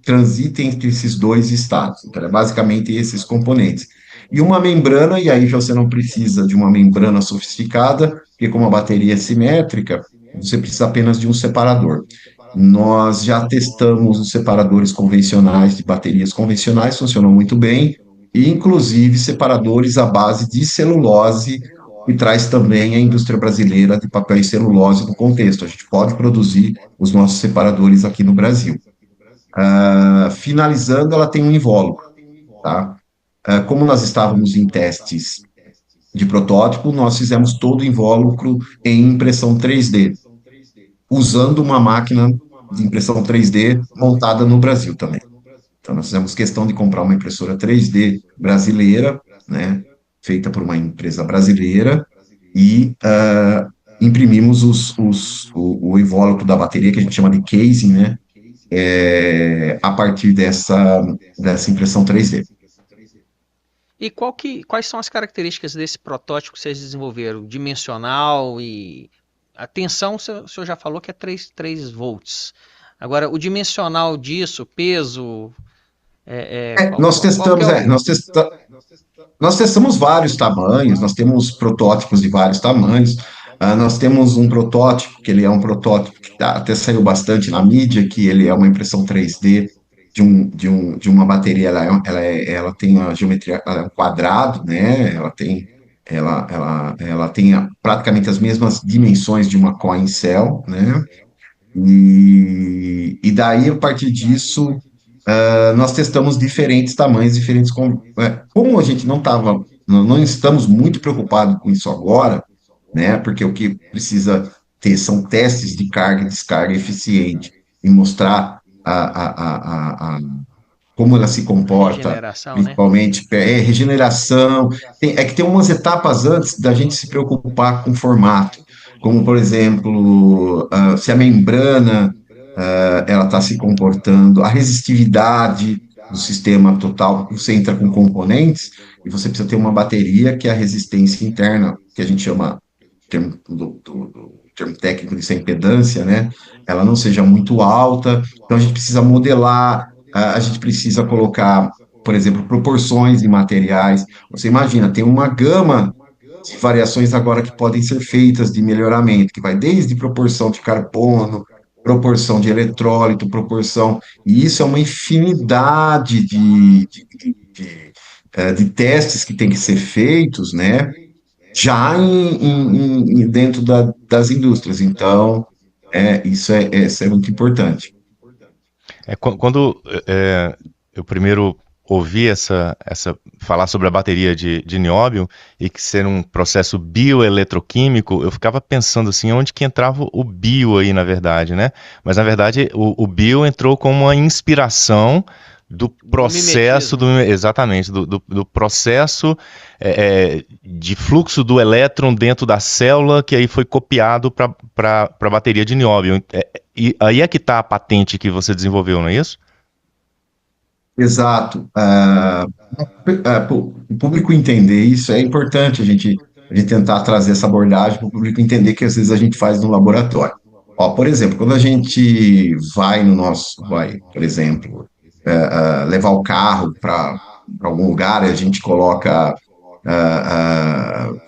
transite entre esses dois estados. Então, é basicamente esses componentes. E uma membrana, e aí você não precisa de uma membrana sofisticada, porque como a bateria é simétrica, você precisa apenas de um separador. Nós já testamos os separadores convencionais de baterias convencionais, funcionam muito bem, e inclusive separadores à base de celulose, que traz também a indústria brasileira de papel e celulose no contexto. A gente pode produzir os nossos separadores aqui no Brasil. Finalizando, ela tem um invólucro, tá? Como nós estávamos em testes de protótipo, nós fizemos todo o invólucro em impressão 3D, usando uma máquina de impressão 3D montada no Brasil também. Então, nós fizemos questão de comprar uma impressora 3D brasileira, né, feita por uma empresa brasileira, e imprimimos o invólucro da bateria, que a gente chama de casing, né, a partir dessa impressão 3D. E quais são as características desse protótipo que vocês desenvolveram? Dimensional e a tensão, o senhor já falou que é 3 volts. Agora, o dimensional disso, peso... Nós testamos, nós testamos vários tamanhos, nós temos protótipos de vários tamanhos. Nós temos um protótipo, que ele é um protótipo que até saiu bastante na mídia, que ele é uma impressão 3D de uma bateria, ela tem uma geometria, ela é um quadrado, né? Ela tem praticamente as mesmas dimensões de uma coin cell, né? E daí, a partir disso, nós testamos diferentes tamanhos, como a gente não estamos muito preocupados com isso agora, né? Porque o que precisa ter são testes de carga e descarga eficiente e mostrar como ela se comporta, regeneração, né? principalmente regeneração. É que tem umas etapas antes da gente se preocupar com formato, como, por exemplo, se a membrana ela está se comportando, a resistividade do sistema total, você entra com componentes e você precisa ter uma bateria que é a resistência interna, que a gente chama, do termo técnico de impedância, né? Ela não seja muito alta, então a gente precisa modelar, a gente precisa colocar, por exemplo, proporções em materiais. Você imagina, tem uma gama de variações agora que podem ser feitas de melhoramento, que vai desde proporção de carbono, proporção de eletrólito, e isso é uma infinidade de testes que tem que ser feitos, né? Já dentro das indústrias. Então, isso é muito importante. Quando eu primeiro ouvi falar sobre a bateria de nióbio e que ser um processo bioeletroquímico, eu ficava pensando assim, onde que entrava o bio aí, na verdade, né? Mas, na verdade, o bio entrou como uma inspiração do processo, exatamente, do processo de fluxo do elétron dentro da célula, que aí foi copiado para a bateria de nióbio. E aí é que está a patente que você desenvolveu, não é isso? Exato. O público entender isso é importante, a gente tentar trazer essa abordagem para o público entender que às vezes a gente faz no laboratório. Por exemplo, quando a gente vai, por exemplo, levar o carro para algum lugar, a gente coloca,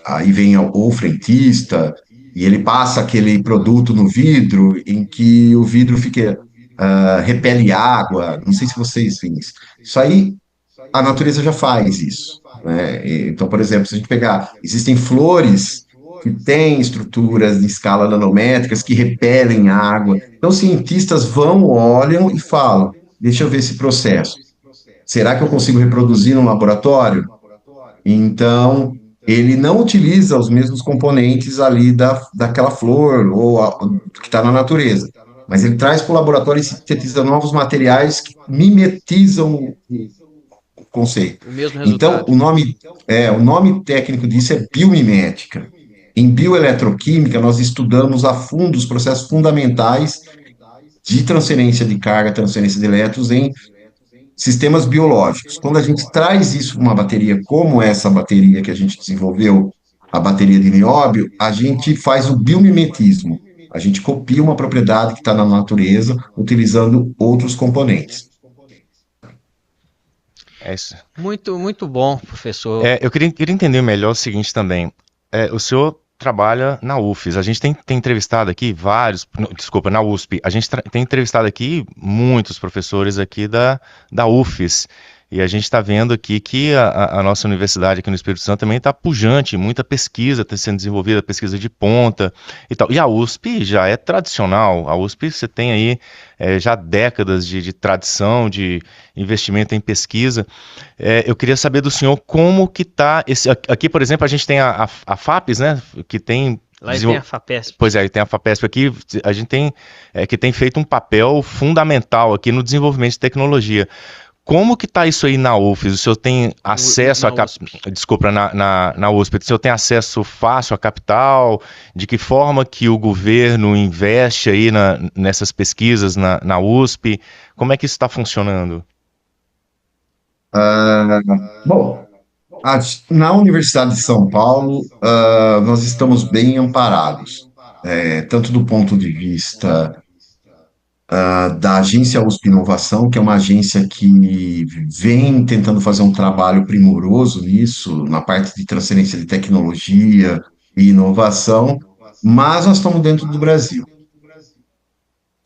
aí vem o frentista, e ele passa aquele produto no vidro, em que o vidro fica, repele água, não sei se vocês veem isso. Isso aí, a natureza já faz isso, né? Então, por exemplo, se a gente pegar, existem flores que têm estruturas de escala nanométricas que repelem água. Então, cientistas olham e falam, deixa eu ver esse processo. Será que eu consigo reproduzir no laboratório? Então, ele não utiliza os mesmos componentes ali daquela flor ou que está na natureza, mas ele traz para o laboratório e sintetiza novos materiais que mimetizam o conceito. O mesmo resultado. Então, o nome técnico disso é biomimética. Em bioeletroquímica, nós estudamos a fundo os processos fundamentais de transferência de carga, transferência de elétrons em sistemas biológicos. Quando a gente traz isso para uma bateria como essa bateria que a gente desenvolveu, a bateria de nióbio, a gente faz o biomimetismo. A gente copia uma propriedade que está na natureza utilizando outros componentes. É isso. Muito, muito bom, professor. Eu queria entender melhor o seguinte também. O senhor trabalha na UFES. A gente tem entrevistado aqui na USP. A gente tem entrevistado aqui muitos professores aqui da UFES. E a gente está vendo aqui que a nossa universidade aqui no Espírito Santo também está pujante, muita pesquisa está sendo desenvolvida, pesquisa de ponta e tal. E a USP já é tradicional, a USP você tem aí já décadas de tradição, de investimento em pesquisa. Eu queria saber do senhor como que está, aqui por exemplo a gente tem a FAPES, né, que tem... Lá tem a FAPESP. Pois é, tem a FAPESP aqui, a gente tem que tem feito um papel fundamental aqui no desenvolvimento de tecnologia. Como que está isso aí na UFES? O senhor tem acesso Desculpa, na USP, o senhor tem acesso fácil à capital? De que forma que o governo investe aí nessas pesquisas na USP? Como é que isso está funcionando? Bom, na Universidade de São Paulo, nós estamos bem amparados, tanto do ponto de vista da agência USP Inovação, que é uma agência que vem tentando fazer um trabalho primoroso nisso, na parte de transferência de tecnologia e inovação, mas nós estamos dentro do Brasil.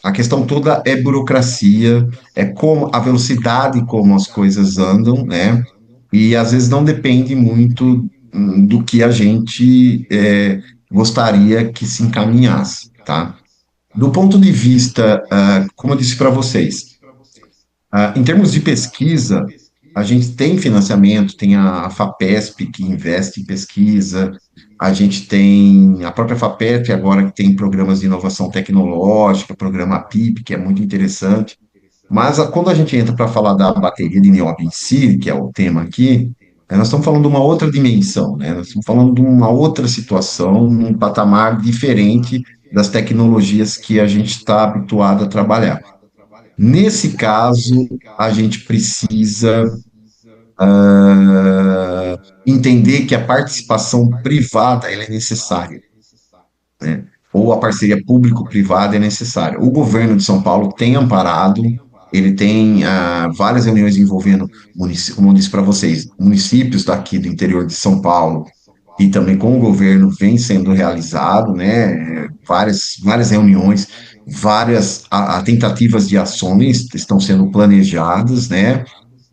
A questão toda é burocracia, é como a velocidade como as coisas andam, né? E às vezes não depende muito do que a gente gostaria que se encaminhasse, tá? Do ponto de vista, como eu disse para vocês, em termos de pesquisa, a gente tem financiamento, tem a FAPESP que investe em pesquisa, a gente tem a própria FAPESP agora que tem programas de inovação tecnológica, programa PIP, que é muito interessante, mas quando a gente entra para falar da bateria de nióbio em si, que é o tema aqui, nós estamos falando de uma outra dimensão, né? Nós estamos falando de uma outra situação, um patamar diferente das tecnologias que a gente está habituado a trabalhar. Nesse caso, a gente precisa entender que a participação privada ela é necessária, né? Ou a parceria público-privada é necessária. O governo de São Paulo tem amparado, ele tem várias reuniões envolvendo, como eu disse para vocês, municípios daqui do interior de São Paulo, e também com o governo vem sendo realizado, né, várias reuniões, várias tentativas de ações estão sendo planejadas, né,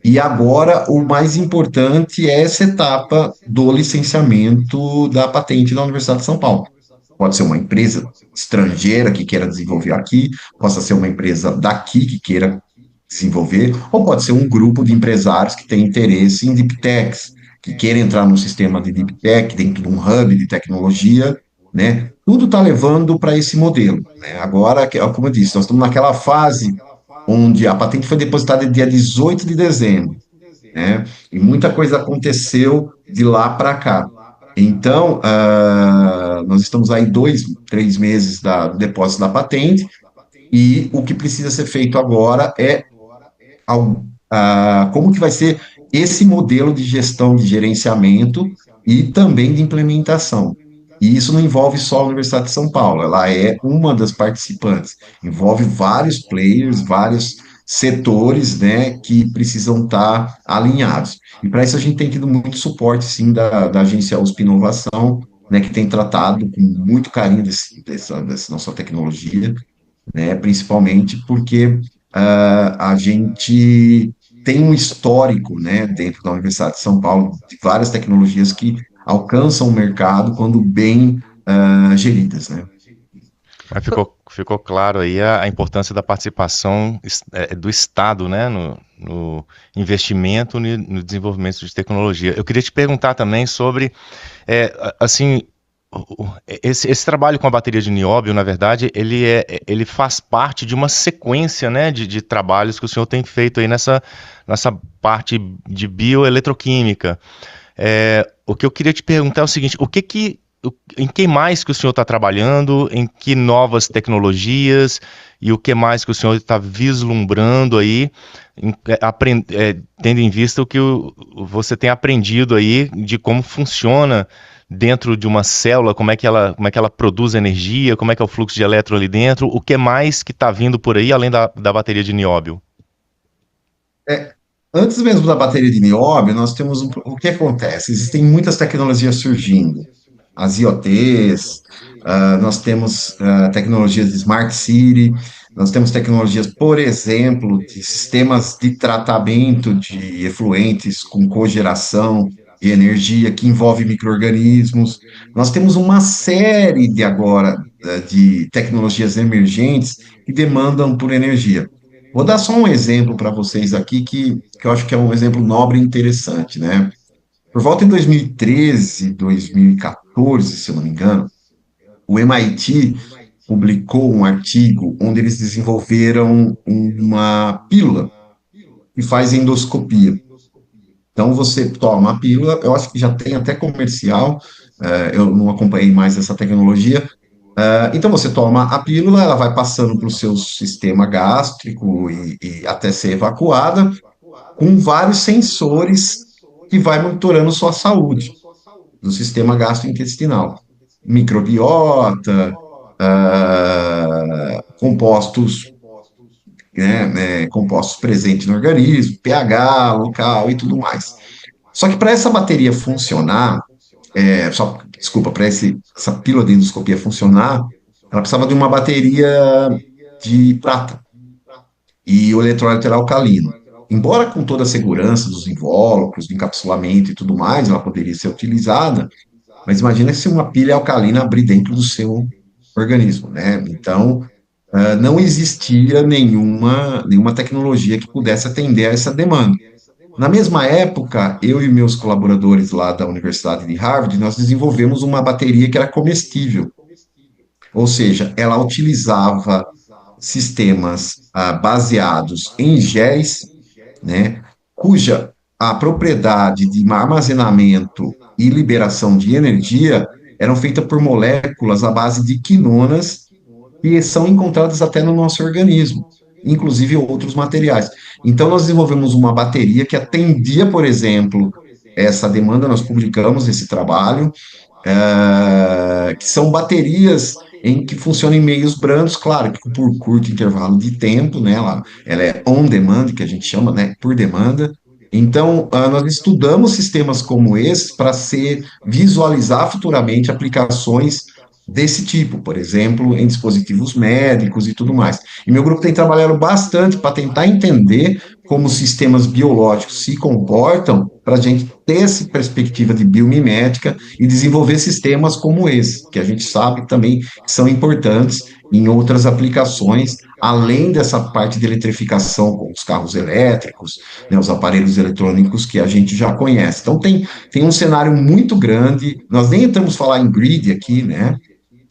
e agora o mais importante é essa etapa do licenciamento da patente da Universidade de São Paulo. Pode ser uma empresa estrangeira que queira desenvolver aqui, possa ser uma empresa daqui que queira desenvolver, ou pode ser um grupo de empresários que tem interesse em deep techs, que queira entrar no sistema de deep tech, dentro de um hub de tecnologia, né? Tudo está levando para esse modelo, né? Agora, como eu disse, nós estamos naquela fase onde a patente foi depositada dia 18 de dezembro, né? E muita coisa aconteceu de lá para cá. Então, nós estamos aí 2, 3 meses do depósito da patente, e o que precisa ser feito agora é como que vai ser esse modelo de gestão, de gerenciamento e também de implementação. E isso não envolve só a Universidade de São Paulo, ela é uma das participantes, envolve vários players, vários setores, né, que precisam estar alinhados. E para isso a gente tem tido muito suporte, sim, da agência USP Inovação, né, que tem tratado com muito carinho dessa nossa tecnologia, né, principalmente porque a gente tem um histórico, né, dentro da Universidade de São Paulo, de várias tecnologias que alcançam o mercado quando bem geridas, né. Mas ficou claro aí a importância da participação do Estado, né, no investimento no desenvolvimento de tecnologia. Eu queria te perguntar também sobre, assim, esse trabalho com a bateria de nióbio, na verdade, ele faz parte de uma sequência, né, de trabalhos que o senhor tem feito aí nessa parte de bioeletroquímica. O que eu queria te perguntar é o seguinte: o que em que mais que o senhor está trabalhando, em que novas tecnologias e o que mais que o senhor está vislumbrando aí, tendo em vista o que você tem aprendido aí de como funciona dentro de uma célula, como é que ela produz energia, como é que é o fluxo de elétron ali dentro, o que mais que está vindo por aí, além da bateria de nióbio? Antes mesmo da bateria de nióbio, nós temos o que acontece? Existem muitas tecnologias surgindo. As IoTs, nós temos tecnologias de Smart City, nós temos tecnologias, por exemplo, de sistemas de tratamento de efluentes com cogeração de energia que envolve micro-organismos. Nós temos uma série de agora de tecnologias emergentes que demandam por energia. Vou dar só um exemplo para vocês aqui que eu acho que é um exemplo nobre e interessante, né? Por volta de 2013, 2014, se eu não me engano, o MIT publicou um artigo onde eles desenvolveram uma pílula que faz endoscopia. Então, você toma a pílula, eu acho que já tem até comercial, eu não acompanhei mais essa tecnologia. Então, você toma a pílula, ela vai passando para o seu sistema gástrico e até ser evacuada, com vários sensores que vai monitorando sua saúde do sistema gastrointestinal. Microbiota, compostos, compostos presentes no organismo, pH local e tudo mais. Só que para essa bateria funcionar, desculpa, para essa pílula de endoscopia funcionar, ela precisava de uma bateria de prata e o eletrólito era alcalino. Embora com toda a segurança dos invólucros, do encapsulamento e tudo mais, ela poderia ser utilizada, mas imagina se uma pilha alcalina abrir dentro do seu organismo, né? Então, não existia nenhuma tecnologia que pudesse atender a essa demanda. Na mesma época, eu e meus colaboradores lá da Universidade de Harvard, nós desenvolvemos uma bateria que era comestível, ou seja, ela utilizava sistemas baseados em géis, né, cuja a propriedade de armazenamento e liberação de energia eram feitas por moléculas à base de quinonas que são encontradas até no nosso organismo, inclusive outros materiais. Então, nós desenvolvemos uma bateria que atendia, por exemplo, essa demanda, nós publicamos esse trabalho, que são baterias em que funcionam em meios brandos, claro, que por curto intervalo de tempo, né, ela é on demand, que a gente chama, né, por demanda. Então, nós estudamos sistemas como esse para visualizar futuramente aplicações desse tipo, por exemplo, em dispositivos médicos e tudo mais. E meu grupo tem trabalhado bastante para tentar entender como os sistemas biológicos se comportam para a gente ter essa perspectiva de biomimética e desenvolver sistemas como esse, que a gente sabe também que são importantes em outras aplicações, além dessa parte de eletrificação com os carros elétricos, né, os aparelhos eletrônicos que a gente já conhece. Então, tem um cenário muito grande, nós nem entramos falar em grid aqui, né,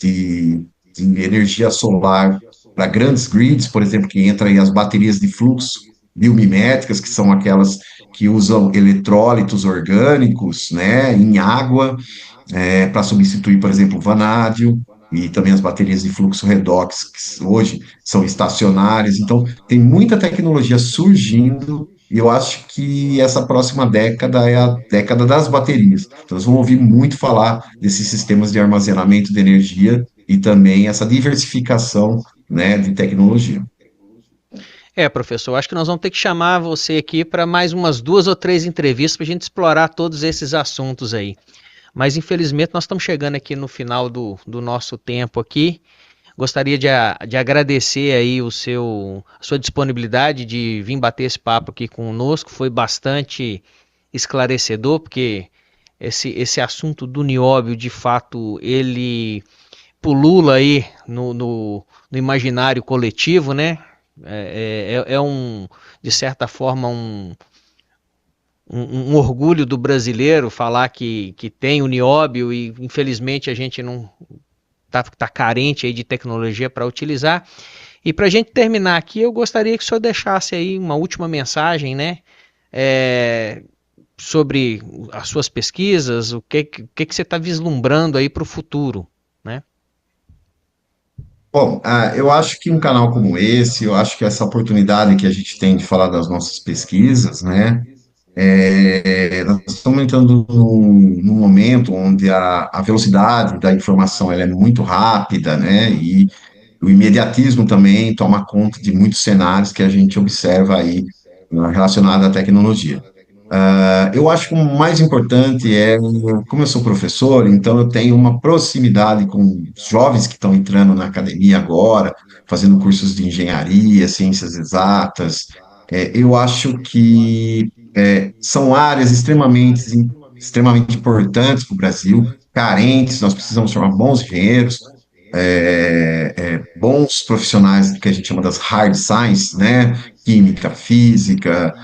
de energia solar para grandes grids, por exemplo, que entra aí as baterias de fluxo biomiméticas, que são aquelas que usam eletrólitos orgânicos, né, em água, para substituir, por exemplo, o vanádio, e também as baterias de fluxo redox, que hoje são estacionárias. Então, tem muita tecnologia surgindo, e eu acho que essa próxima década é a década das baterias. Então, nós vamos ouvir muito falar desses sistemas de armazenamento de energia e também essa diversificação, né, de tecnologia. Professor, acho que nós vamos ter que chamar você aqui para mais umas 2 ou 3 entrevistas para a gente explorar todos esses assuntos aí. Mas, infelizmente, nós estamos chegando aqui no final do nosso tempo aqui. Gostaria de agradecer aí a sua disponibilidade de vir bater esse papo aqui conosco. Foi bastante esclarecedor, porque esse assunto do nióbio, de fato, ele pulula aí no imaginário coletivo, né? De certa forma, um orgulho do brasileiro falar que tem o nióbio e infelizmente a gente não tá carente aí de tecnologia para utilizar. E para a gente terminar aqui, eu gostaria que o senhor deixasse aí uma última mensagem, né? sobre as suas pesquisas, o que você está vislumbrando aí para o futuro, né? Bom, eu acho que um canal como esse, eu acho que essa oportunidade que a gente tem de falar das nossas pesquisas, né? Nós estamos entrando num momento onde a velocidade da informação ela é muito rápida, né? E o imediatismo também toma conta de muitos cenários que a gente observa aí relacionado à tecnologia. Eu acho que o mais importante como eu sou professor, então eu tenho uma proximidade com os jovens que estão entrando na academia agora, fazendo cursos de engenharia, ciências exatas. Eu acho que são áreas extremamente importantes para o Brasil, carentes, nós precisamos formar bons engenheiros, bons profissionais que a gente chama das hard science, né? Química, física,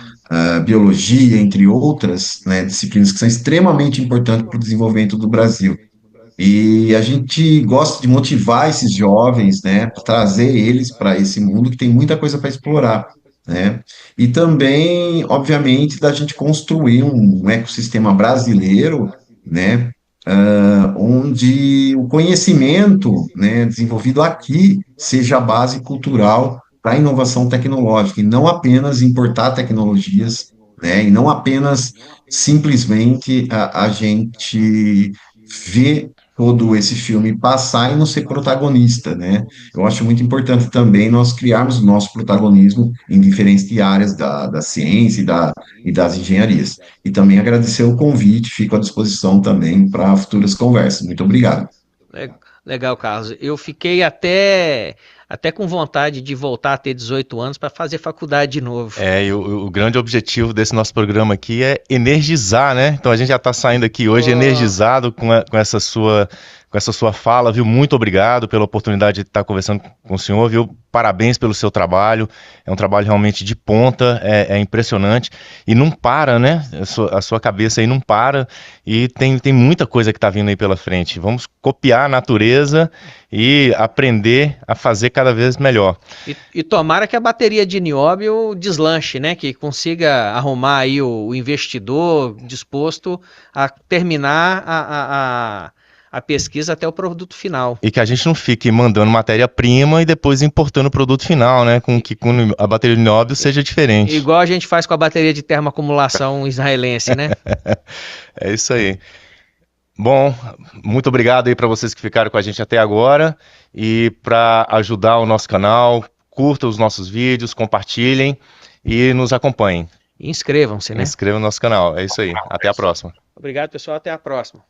biologia, entre outras, né, disciplinas que são extremamente importantes para o desenvolvimento do Brasil. E a gente gosta de motivar esses jovens, né, para trazer eles para esse mundo que tem muita coisa para explorar, né? E também, obviamente, da gente construir um ecossistema brasileiro, né, onde o conhecimento, né, desenvolvido aqui seja a base cultural para a inovação tecnológica, e não apenas importar tecnologias, né, e não apenas simplesmente a gente ver todo esse filme passar e não ser protagonista, né? Eu acho muito importante também nós criarmos o nosso protagonismo em diferentes áreas da ciência e das engenharias. E também agradecer o convite, fico à disposição também para futuras conversas. Muito obrigado. Legal, Carlos. Eu fiquei até com vontade de voltar a ter 18 anos para fazer faculdade de novo. E o grande objetivo desse nosso programa aqui é energizar, né? Então a gente já está saindo aqui hoje energizado com essa sua fala, viu? Muito obrigado pela oportunidade de estar conversando com o senhor, viu? Parabéns pelo seu trabalho, é um trabalho realmente de ponta, é impressionante, e não para, né? A sua cabeça aí não para, e tem muita coisa que está vindo aí pela frente. Vamos copiar a natureza e aprender a fazer cada vez melhor. E tomara que a bateria de nióbio deslanche, né? Que consiga arrumar aí o investidor disposto a terminar a pesquisa até o produto final. E que a gente não fique mandando matéria-prima e depois importando o produto final, né? Com a bateria de nióbio seja diferente. Igual a gente faz com a bateria de termoacumulação israelense, né? É isso aí. Bom, muito obrigado aí para vocês que ficaram com a gente até agora, e para ajudar o nosso canal, curtam os nossos vídeos, compartilhem e nos acompanhem. Inscrevam-se, né? Inscrevam no nosso canal, é isso aí. Até a próxima. Obrigado, pessoal. Até a próxima.